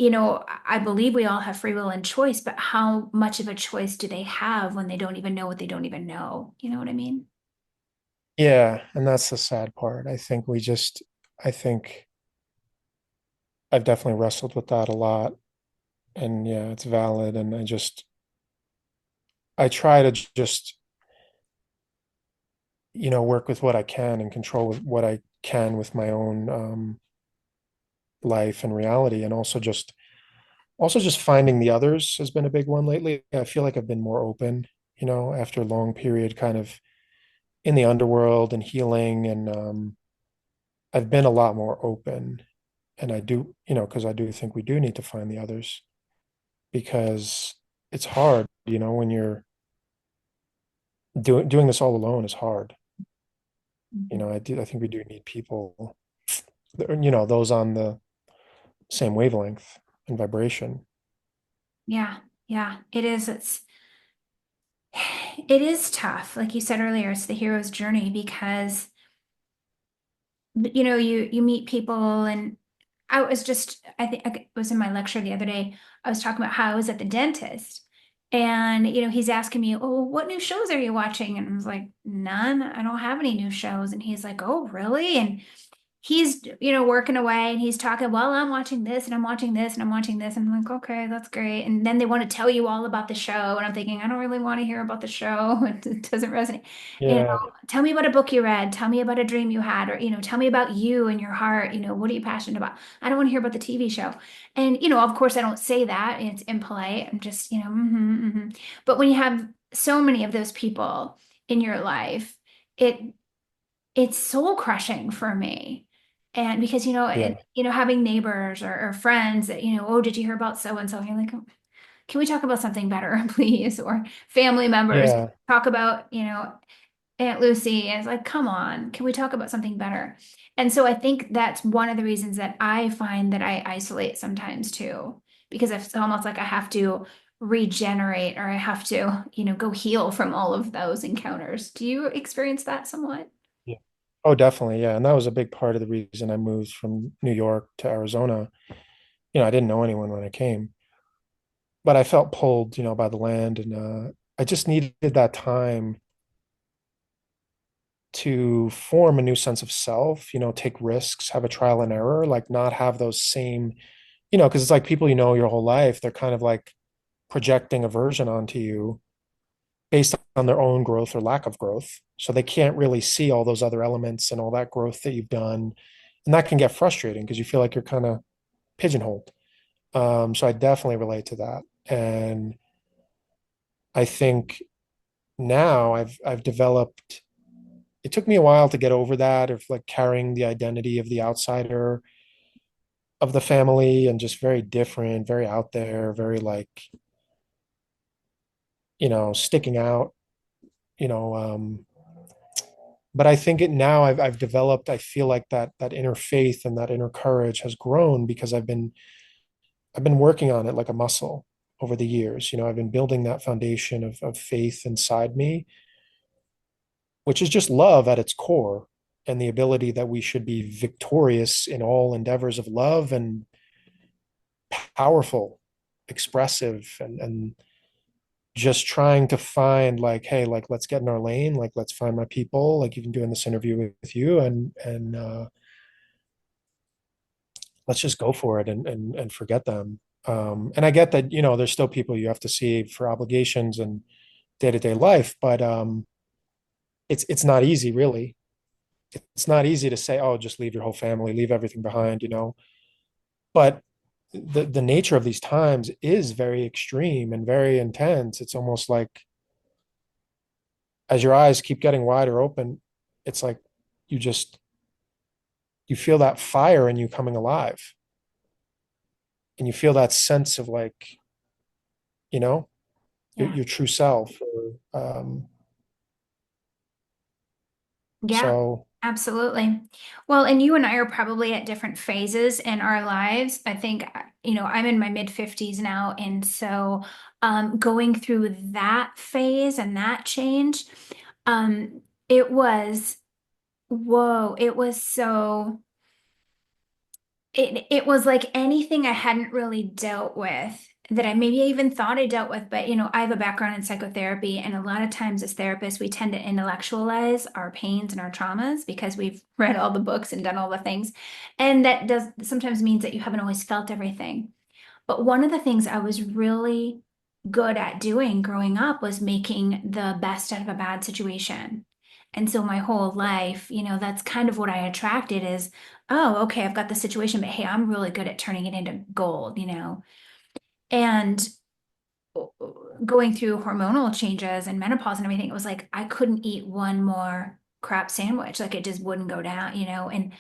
I believe we all have free will and choice, but how much of a choice do they have when they don't even know what they don't even know? You know what I mean? Yeah. And that's the sad part. I think I've definitely wrestled with that a lot. And yeah, it's valid. And I try to just, work with what I can and control with what I can with my own life and reality. And also just finding the others has been a big one lately. I feel like I've been more open, after a long period kind of in the underworld and healing. And I've been a lot more open. And I do, because I do think we do need to find the others. because it's hard, when you're doing this all alone is hard. Mhm. I think we do need people, those on the same wavelength and vibration. Yeah, yeah, it is. It is tough. Like you said earlier, it's the hero's journey because you meet people. And I think it was in my lecture the other day, I was talking about how I was at the dentist, and he's asking me, oh, what new shows are you watching? And I was like, none, I don't have any new shows. And he's like, oh, really? And he's working away, and he's talking, well, I'm watching this and I'm watching this and I'm watching this. And I'm like, okay, that's great. And then they want to tell you all about the show, and I'm thinking, I don't really want to hear about the show. It doesn't resonate. Yeah, Tell me about a book you read, tell me about a dream you had, or tell me about you and your heart. What are you passionate about? I don't want to hear about the TV show. And of course I don't say that, it's impolite. I'm just but when you have so many of those people in your life, it it's soul crushing for me. And because, yeah, having neighbors or friends that, oh, did you hear about so and so? And you're like, can we talk about something better, please? Or family members yeah, talk about, Aunt Lucy. And it's like, come on, can we talk about something better? And so I think that's one of the reasons that I find that I isolate sometimes too, because it's almost like I have to regenerate, or I have to, go heal from all of those encounters. Do you experience that somewhat? yeah. Oh, definitely. Yeah. And that was a big part of the reason I moved from New York to Arizona. I didn't know anyone when I came, but I felt pulled, by the land. And I just needed that time to form a new sense of self, take risks, have a trial and error, like not have those same, because it's like people your whole life, they're kind of like projecting a version onto you based on their own growth or lack of growth. So they can't really see all those other elements and all that growth that you've done. And that can get frustrating because you feel like you're kind of pigeonholed. So I definitely relate to that. And I think now I've developed, it took me a while to get over that of like carrying the identity of the outsider of the family and just very different, very out there, very like, sticking out, you know, but I think it now I've developed, I feel like that inner faith and that inner courage has grown because I've been working on it like a muscle over the years. I've been building that foundation of faith inside me, which is just love at its core, and the ability that we should be victorious in all endeavors of love and powerful, expressive, and just trying to find like, hey, like let's get in our lane, like let's find my people, like even doing this interview with you, and let's just go for it and forget them. And I get that, there's still people you have to see for obligations and day-to-day life, but it's not easy, really. It's not easy to say, oh, just leave your whole family, leave everything behind. But the nature of these times is very extreme and very intense. It's almost like as your eyes keep getting wider open, it's like you just you feel that fire in you coming alive, and you feel that sense of like, you know, your, Yeah. your true self. Yeah, So absolutely. Well, and you and I are probably at different phases in our lives. I think, I'm in my mid 50s now. And so going through that phase and that change, it was, whoa, it was so. It was like anything I hadn't really dealt with, that I maybe even thought I dealt with. But I have a background in psychotherapy, and a lot of times as therapists we tend to intellectualize our pains and our traumas because we've read all the books and done all the things, and that does sometimes means that you haven't always felt everything. But one of the things I was really good at doing growing up was making the best out of a bad situation. And so my whole life, that's kind of what I attracted is, oh, okay, I've got the situation, but hey, I'm really good at turning it into gold. And going through hormonal changes and menopause and everything, it was like I couldn't eat one more crap sandwich. Like it just wouldn't go down. And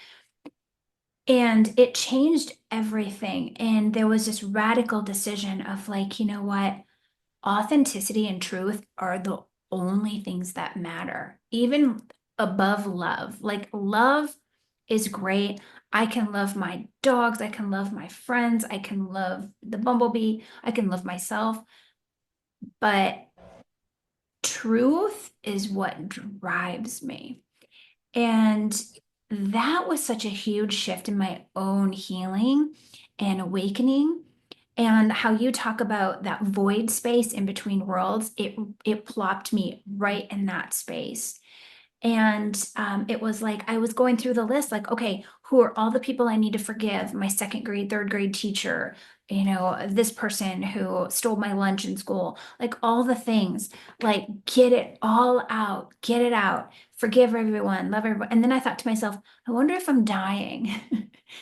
And it changed everything. And there was this radical decision of like, you know what? Authenticity and truth are the only things that matter, even above love. Like, love is great. I can love my dogs. I can love my friends. I can love the bumblebee. I can love myself. But truth is what drives me. And that was such a huge shift in my own healing and awakening. And how you talk about that void space in between worlds, it plopped me right in that space. And it was like I was going through the list, like, okay, who are all the people I need to forgive? My second grade, third grade teacher, this person who stole my lunch in school, like all the things, like get it all out, get it out, forgive everyone, love everyone. And then I thought to myself, I wonder if I'm dying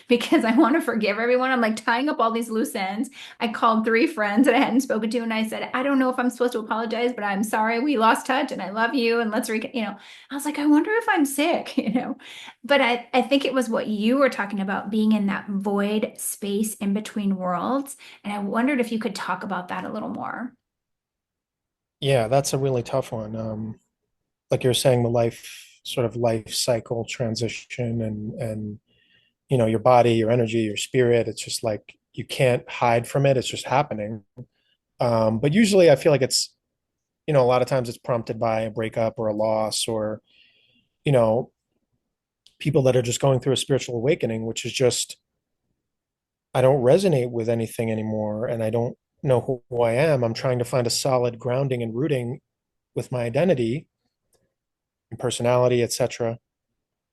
because I want to forgive everyone. I'm like tying up all these loose ends. I called three friends that I hadn't spoken to, and I said, I don't know if I'm supposed to apologize, but I'm sorry we lost touch and I love you and I was like, I wonder if I'm sick, But I think it was what you were talking about, being in that void space in between worlds. And I wondered if you could talk about that a little more. Yeah, that's a really tough one. Like you're saying, the life cycle transition and your body, your energy, your spirit, it's just like you can't hide from it. It's just happening. But usually I feel like a lot of times it's prompted by a breakup or a loss or, you know, people that are just going through a spiritual awakening, which is just, I don't resonate with anything anymore and I don't know who I am. I'm trying to find a solid grounding and rooting with my identity and personality, etc.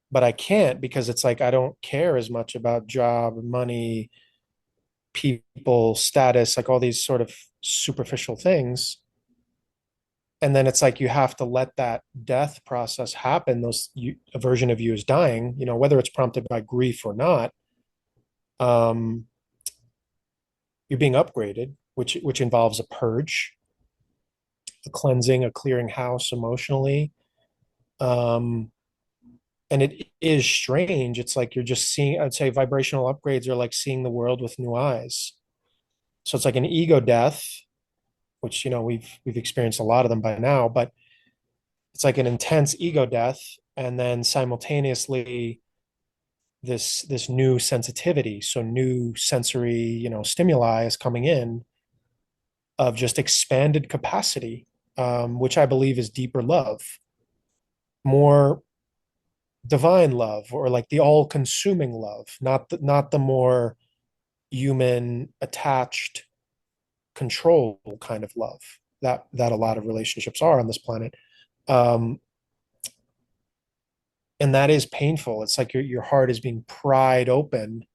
But I can't because it's like I don't care as much about job, money, people, status, like all these sort of superficial things. And then it's like you have to let that death process happen. A version of you is dying, whether it's prompted by grief or not. Um, you're being upgraded, which involves a purge, a cleansing, a clearing house emotionally. Um, and it is strange. It's like you're just seeing, I'd say vibrational upgrades are like seeing the world with new eyes. So it's like an ego death, which we've experienced a lot of them by now, but it's like an intense ego death, and then simultaneously this new sensitivity. So new sensory, stimuli is coming in of just expanded capacity, which I believe is deeper love, more divine love, or like the all-consuming love, not the more human attached control kind of love that a lot of relationships are on this planet. Um, and that is painful. It's like your heart is being pried open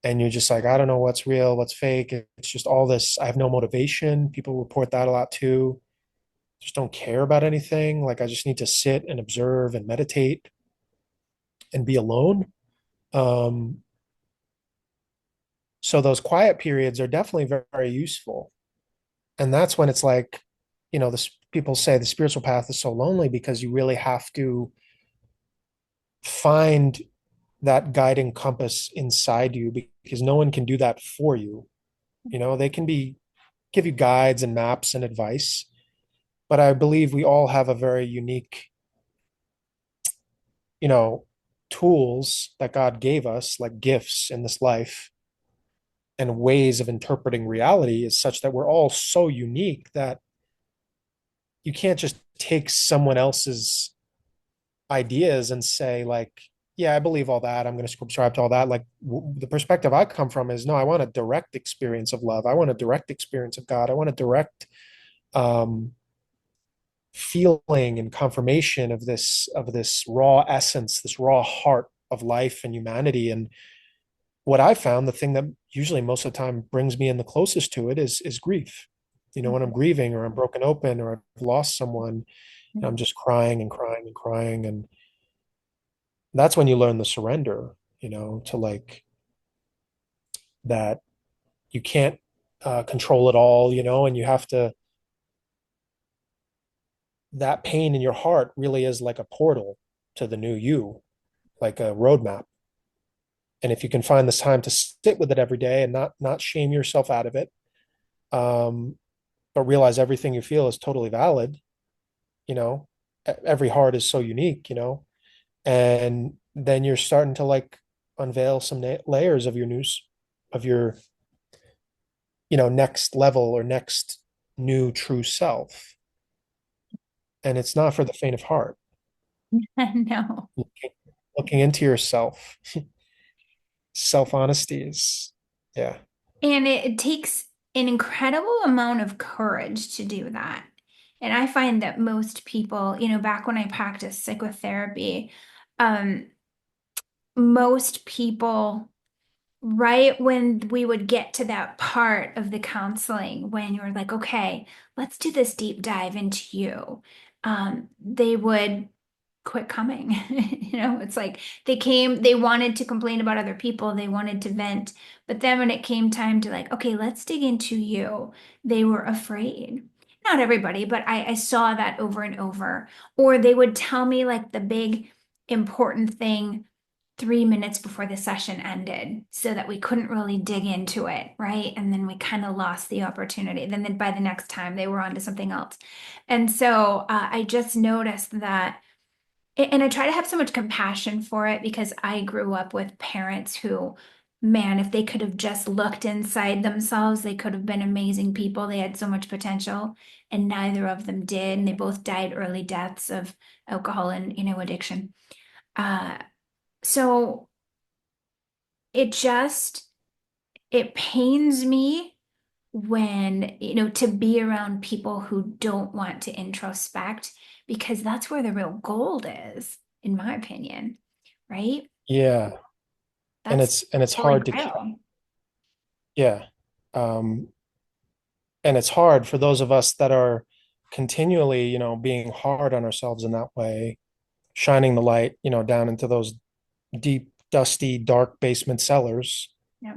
and you're just like, I don't know what's real, what's fake. It's just all this. I have no motivation. People report that a lot too. Just don't care about anything. Like I just need to sit and observe and meditate and be alone. Um, so those quiet periods are definitely very, very useful. And that's when it's like, this people say the spiritual path is so lonely because you really have to find that guiding compass inside you because no one can do that for you. They can give you guides and maps and advice, but I believe we all have a very unique, you know, tools that God gave us, like gifts in this life and ways of interpreting reality is such that we're all so unique that you can't just take someone else's ideas and say like, yeah, I believe all that, I'm going to subscribe to all that. Like the perspective I come from is, no, I want a direct experience of love, I want a direct experience of God, I want a direct um feeling and confirmation of this raw essence, this raw heart of life and humanity. And what I found, the thing that usually most of the time brings me in the closest to it is grief. When I'm grieving or I'm broken open or I've lost someone, and I'm just crying and crying and crying. And that's when you learn the surrender, to like that you can't control it all, and you have to, that pain in your heart really is like a portal to the new you, like a roadmap. And if you can find this time to sit with it every day and not shame yourself out of it, um, but realize everything you feel is totally valid, you know, every heart is so unique, and then you're starting to like unveil some layers of your news, of your, next level or next new true self. And it's not for the faint of heart. No. Looking into yourself, self-honesty is, yeah. And it takes an incredible amount of courage to do that. And I find that most people, back when I practiced psychotherapy, um, most people, right when we would get to that part of the counseling, when you're like, okay, let's do this deep dive into you, they would quit coming. It's like they wanted to complain about other people, they wanted to vent, but then when it came time to like, okay, let's dig into you, they were afraid. Not everybody, but I saw that over and over. Or they would tell me like the big important thing 3 minutes before the session ended so that we couldn't really dig into it, right? And then we kind of lost the opportunity. Then by the next time they were on to something else. And so I just noticed that, and I try to have so much compassion for it because I grew up with parents who, man, if they could have just looked inside themselves, they could have been amazing people. They had so much potential, and neither of them did. And they both died early deaths of alcohol and, addiction. Uh, so it just, it pains me when, to be around people who don't want to introspect, because that's where the real gold is, in my opinion, right? Yeah. And That's it's holy hard to, grail. yeah. Um, and it's hard for those of us that are continually, being hard on ourselves in that way, shining the light, down into those deep, dusty, dark basement cellars, Yeah.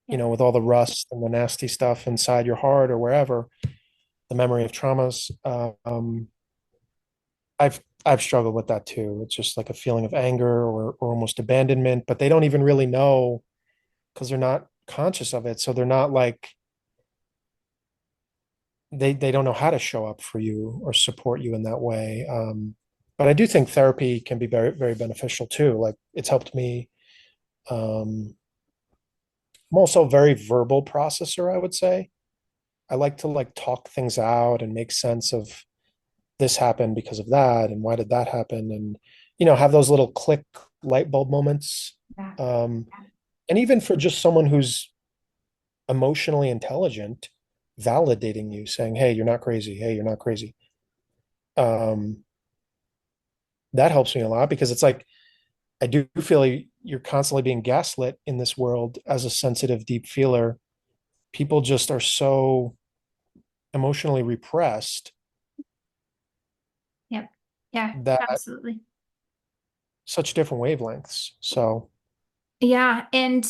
Yeah. with all the rust and the nasty stuff inside your heart or wherever, the memory of traumas. I've struggled with that too. It's just like a feeling of anger or almost abandonment, but they don't even really know because they're not conscious of it. So they're not like they don't know how to show up for you or support you in that way. But I do think therapy can be very, very beneficial too. Like it's helped me. Um, I'm also a very verbal processor, I would say. I like to like talk things out and make sense of this happened because of that and why did that happen, and have those little click light bulb moments. Yeah. Um, and even for just someone who's emotionally intelligent, validating you, saying, "Hey, you're not crazy. Hey, you're not crazy." Um, that helps me a lot because it's like I do feel like you're constantly being gaslit in this world as a sensitive, deep feeler. People just are so emotionally repressed Yep. Yeah, that absolutely. such different wavelengths. So, Yeah, and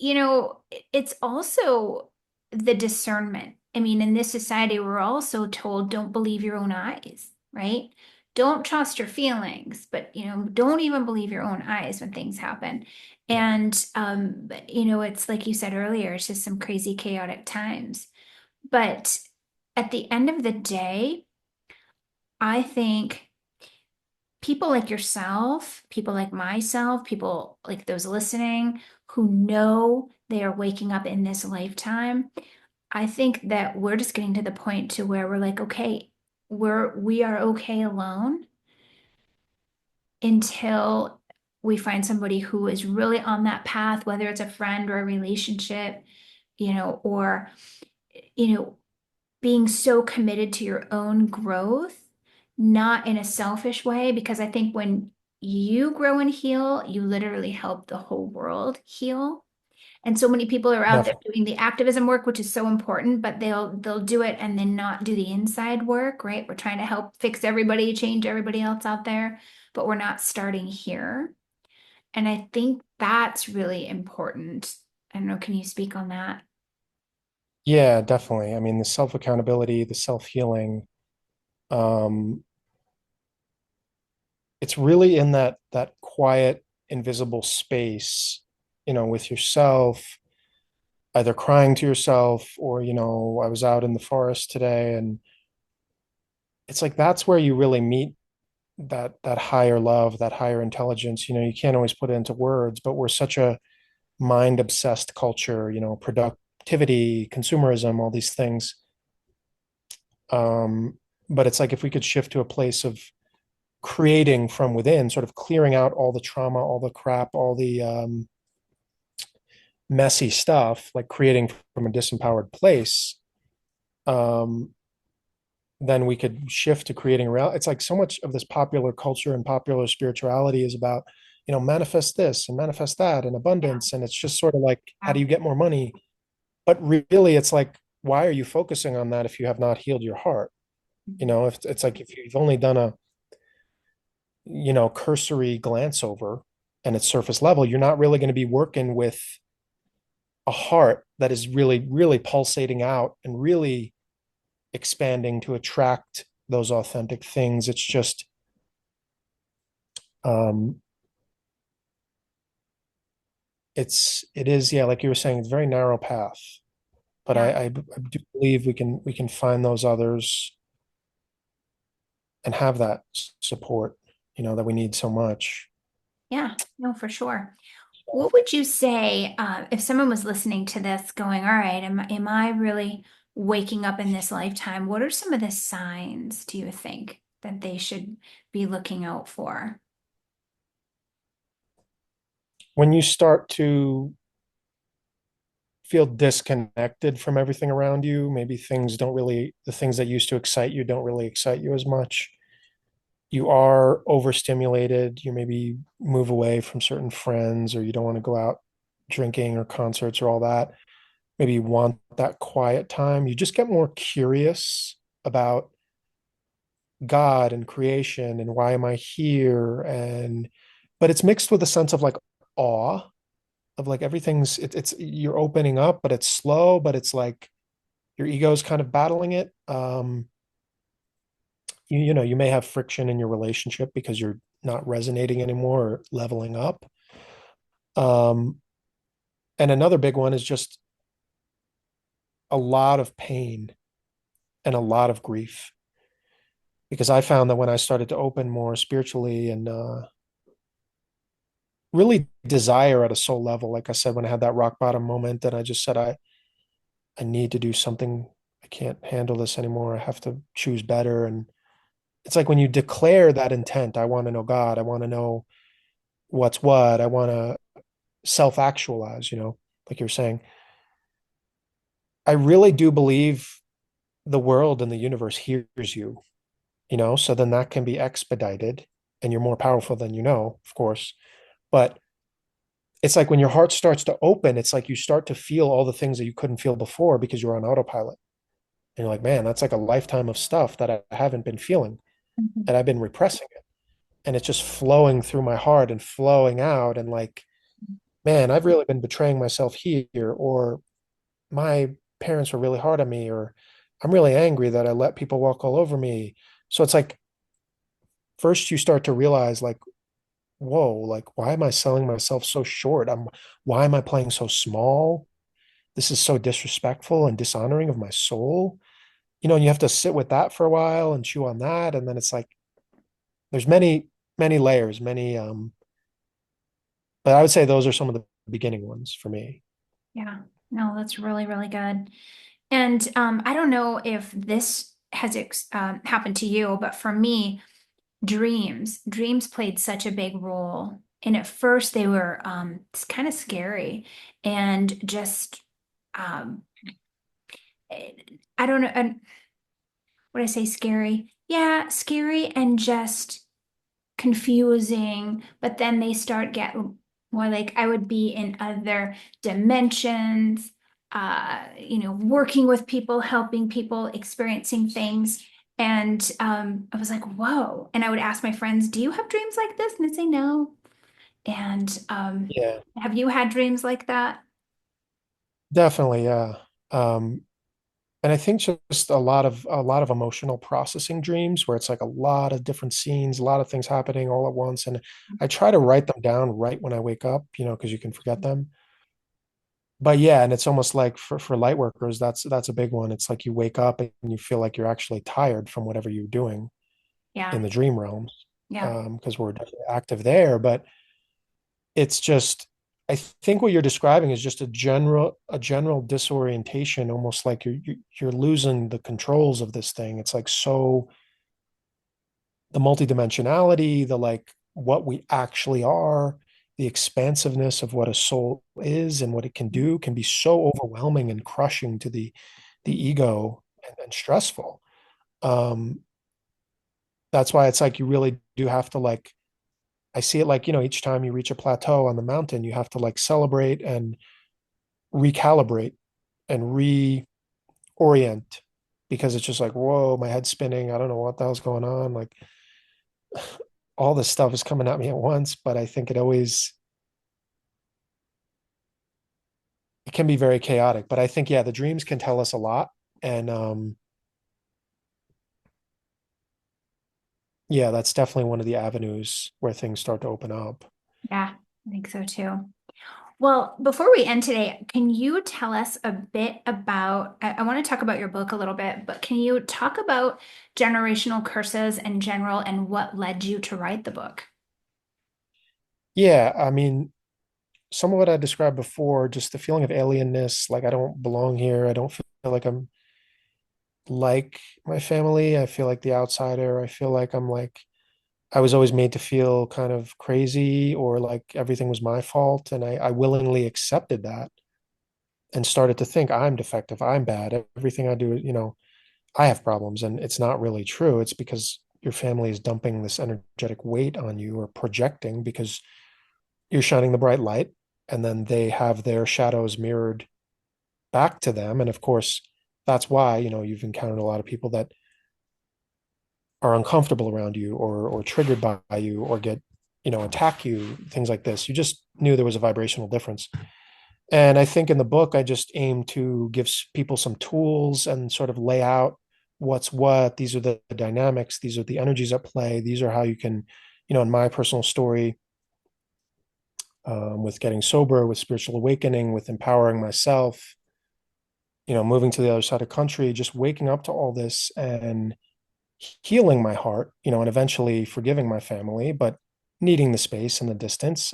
it's also the discernment. I mean, in this society, we're also told don't believe your own eyes, right? Don't trust your feelings, but don't even believe your own eyes when things happen. And it's like you said earlier, it's just some crazy chaotic times. But at the end of the day, I think people like yourself, people like myself, people like those listening who know they are waking up in this lifetime, I think that we're just getting to the point to where we're like, okay, we are okay alone until we find somebody who is really on that path, whether it's a friend or a relationship, or you know, being so committed to your own growth, not in a selfish way, because I think when you grow and heal, you literally help the whole world heal. And so many people are out there definitely. doing the activism work, which is so important, but they'll do it and then not do the inside work, right? We're trying to help fix everybody, change everybody else out there, but we're not starting here. And I think that's really important. I don't know, can you speak on that? Yeah, definitely. I mean, the self accountability, the self healing, um, it's really in that quiet. invisible space, with yourself, either crying to yourself or, I was out in the forest today, and it's like that's where you really meet that higher love, that higher intelligence. You can't always put it into words, but we're such a mind obsessed culture, productivity, consumerism, all these things. But it's like if we could shift to a place of creating from within, sort of clearing out all the trauma, all the crap, all the messy stuff, like creating from a disempowered place, um, then we could shift to creating reality. It's like so much of this popular culture and popular spirituality is about, manifest this and manifest that and Yeah. abundance. And it's just sort of like, how Yeah. do you get more money? But really, it's like, why are you focusing on that if you have not healed your heart? Mhm. If it's like if you've only done a, cursory glance over and it's surface level, you're not really going to be working with a heart that is really, really pulsating out and really expanding to attract those authentic things. It's just, um, it is, yeah, like you were saying, it's a very narrow path. But Yeah. I do believe we can find those others and have that support, that we need so much. Yeah. No, for sure. What would you say if someone was listening to this going, all right, am I really waking up in this lifetime? What are some of the signs, do you think, that they should be looking out for? When you start to feel disconnected from everything around you, maybe the things that used to excite you don't really excite you as much. You are overstimulated. You maybe move away from certain friends, or you don't want to go out drinking or concerts or all that. Maybe you want that quiet time. You just get more curious about God and creation and why am I here? But it's mixed with a sense of like awe of like it's you're opening up, but it's slow, but it's like your ego's kind of battling it. You may have friction in your relationship because you're not resonating anymore or leveling up. Um, and another big one is just a lot of pain and a lot of grief. Because I found that when I started to open more spiritually and really desire at a soul level, like I said, when I had that rock bottom moment, and I just said, I need to do something. I can't handle this anymore. I have to choose better. And it's like when you declare that intent, I want to know God, I want to know what's what, I want to self actualize, like you're saying. I really do believe the world and the universe hears you, so then that can be expedited and you're more powerful than of course. But it's like when your heart starts to open, it's like you start to feel all the things that you couldn't feel before because you're on autopilot. And you're like, man, that's like a lifetime of stuff that I haven't been feeling, Mhm. and I've been repressing it. And it's just flowing through my heart and flowing out. And like, man, I've really been betraying myself here, or my parents were really hard on me, or I'm really angry that I let people walk all over me. So it's like, first you start to realize, like, whoa, like, why am I selling myself so short? Why am I playing so small? This is so disrespectful and dishonoring of my soul. And you have to sit with that for a while and chew on that. And then it's like, there's many, many layers, but I would say those are some of the beginning ones for me. Yeah. No, that's really, really good. And I don't know if this has happened to you, but for me, dreams played such a big role. And at first they were kind of scary and just um, eh, I don't know, what I say scary? Yeah, scary and just confusing, but then they start getting more like I would be in other dimensions, working with people, helping people, experiencing things. And I was like, whoa. And I would ask my friends, do you have dreams like this? And they'd say no. And Yeah, have you had dreams like that? definitely. Yeah. Um, And I think just a lot of emotional processing dreams where it's like a lot of different scenes, a lot of things happening all at once. And I try to write them down right when I wake up, because you can forget them. But yeah, and it's almost like for light workers, that's a big one. It's like you wake up and you feel like you're actually tired from whatever you're doing Yeah. in the dream realms, Yeah. because we're definitely active there. But it's just, I think what you're describing is just a general disorientation, almost like you're losing the controls of this thing. It's like, so the multidimensionality, the like what we actually are, the expansiveness of what a soul is and what it can do can be so overwhelming and crushing to the ego, and stressful. Um, that's why it's like you really do have to like, I see it like, each time you reach a plateau on the mountain, you have to like celebrate and recalibrate and reorient, because it's just like, whoa, my head's spinning. I don't know what the hell's going on. Like, all this stuff is coming at me at once, but I think it can be very chaotic. But I think, yeah, the dreams can tell us a lot. And yeah, that's definitely one of the avenues where things start to open up. Yeah, I think so too. Well, before we end today, can you tell us a bit about, I want to talk about your book a little bit, but can you talk about generational curses in general and what led you to write the book? Yeah, I mean, some of what I described before, just the feeling of alienness, like I don't belong here. I don't feel like I'm like my family. I feel like the outsider. I feel like I was always made to feel kind of crazy or like everything was my fault. And I willingly accepted that and started to think I'm defective, I'm bad, everything I do, I have problems. And it's not really true. It's because your family is dumping this energetic weight on you, or projecting, because you're shining the bright light, and then they have their shadows mirrored back to them. And of course, that's why, you've encountered a lot of people that are uncomfortable around you, or triggered by you, or get, attack you, things like this. You just knew there was a vibrational difference. And I think in the book, I just aim to give people some tools and sort of lay out what's what. These are the dynamics. These are the energies at play. These are how you can, in my personal story, with getting sober, with spiritual awakening, with empowering myself, moving to the other side of the country, just waking up to all this and healing my heart, and eventually forgiving my family, but needing the space and the distance.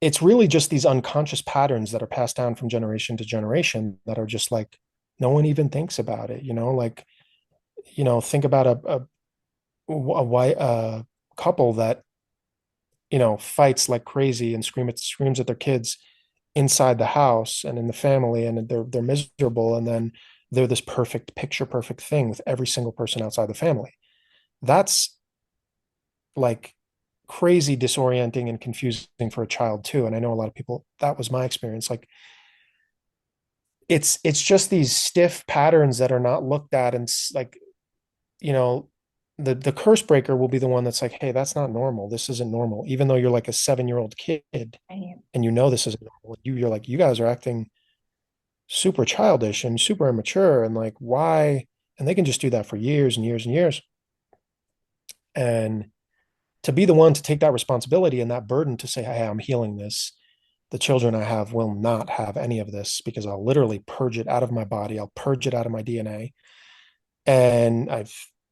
It's really just these unconscious patterns that are passed down from generation to generation that are just like, no one even thinks about it, like, think about a white couple that, fights like crazy and screams at their kids inside the house and in the family, and they're miserable, and then they're this perfect picture perfect thing with every single person outside the family. That's like crazy disorienting and confusing for a child too. And I know a lot of people, that was my experience. Like, it's just these stiff patterns that are not looked at, and like, you know the curse breaker will be the one that's like, hey, that's not normal, this isn't normal, even though you're like a 7-year-old kid, Right. and this isn't normal. You're like, you guys are acting super childish and super immature, and like, why? And they can just do that for years and years and years. And to be the one to take that responsibility and that burden to say, hey, I'm healing this, the children I have will not have any of this, because I'll literally purge it out of my body. I'll purge it out of my DNA. And I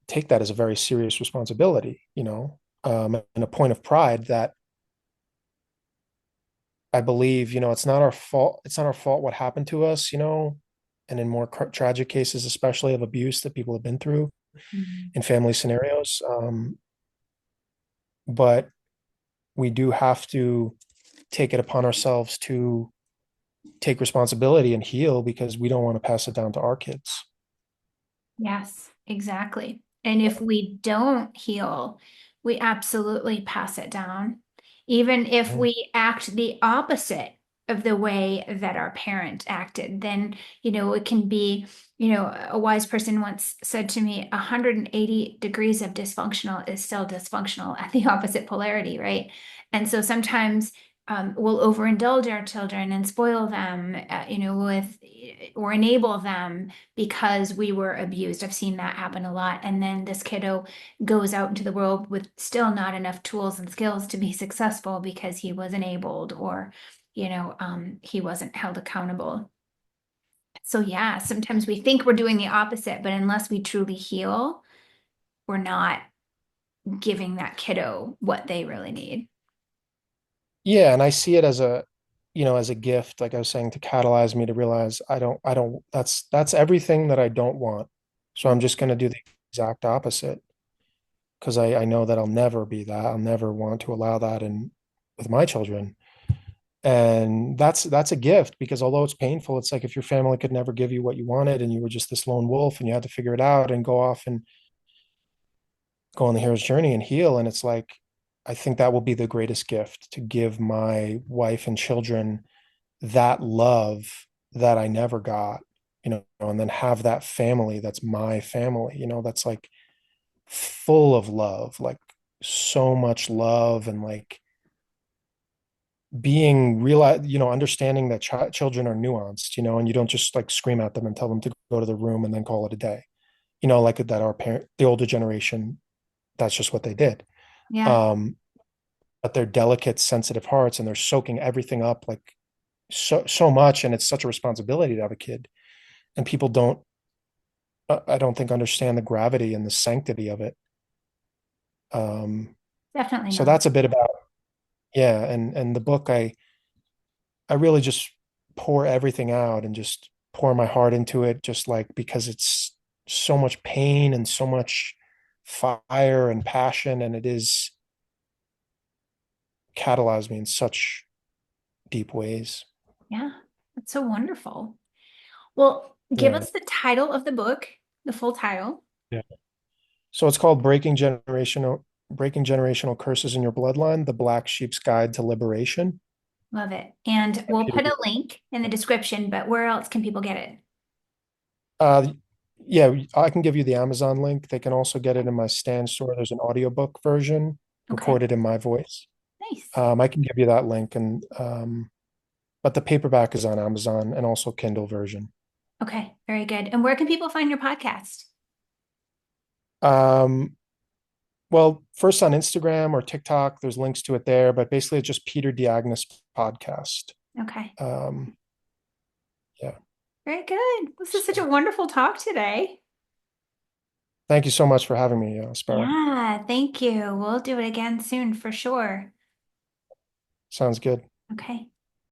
take that as a very serious responsibility, and a point of pride that I believe, it's not our fault. It's not our fault what happened to us, and in more tragic cases, especially of abuse that people have been through Mhm. in family scenarios. But we do have to take it upon ourselves to take responsibility and heal, because we don't want to pass it down to our kids. Yes, exactly. And if we don't heal, we absolutely pass it down. Even if Mm. we act the opposite of the way that our parent acted, then, it can be, a wise person once said to me, 180 degrees of dysfunctional is still dysfunctional at the opposite polarity, right? And so sometimes will overindulge our children and spoil them, with or enable them because we were abused. I've seen that happen a lot. And then this kiddo goes out into the world with still not enough tools and skills to be successful because he was enabled or, he wasn't held accountable. So yeah, sometimes we think we're doing the opposite, but unless we truly heal, we're not giving that kiddo what they really need. Yeah, and I see it as as a gift, like I was saying, to catalyze me to realize that's everything that I don't want. So I'm just going to do the exact opposite because I know that I'll never be that. I'll never want to allow that in with my children. And that's a gift because although it's painful, it's like if your family could never give you what you wanted and you were just this lone wolf and you had to figure it out and go off and go on the hero's journey and heal. And it's like, I think that will be the greatest gift to give my wife and children that love that I never got, and then have that family that's my family, that's like full of love, like so much love and like being real, understanding that children are nuanced, and you don't just like scream at them and tell them to go to the room and then call it a day, like that the older generation, that's just what they did. Yeah, Um, but they're delicate, sensitive hearts and they're soaking everything up like so much. And it's such a responsibility to have a kid. And people don't, I don't think, understand the gravity and the sanctity of it. Um, definitely so not. that's a bit about, yeah. And the book, I really just pour everything out and just pour my heart into it, just like because it's so much pain and so much fire and passion. And it is catalyzed me in such deep ways. Yeah, that's so wonderful. Well, give Yeah. us the title of the book, the full title. Yeah. So it's called Breaking Generational Curses in Your Bloodline: The Black Sheep's Guide to Liberation. Love it. And By we'll Peter put D. a link in the description, but where else can people get it? Uh, yeah, I can give you the Amazon link. They can also get it in my Stan store. There's an audiobook version Okay, recorded in my voice. nice. I can give you that link, and but the paperback is on Amazon and also Kindle version. Okay, very good. And where can people find your podcast? Um, well, first on Instagram or TikTok, there's links to it there, but basically it's just Peter D'agnes podcast. Okay, Um, yeah. very good. This is such a So wonderful talk today. thank you so much for having me, Sparrow. Yeah, thank you. We'll do it again soon for sure. Sounds good. Okay.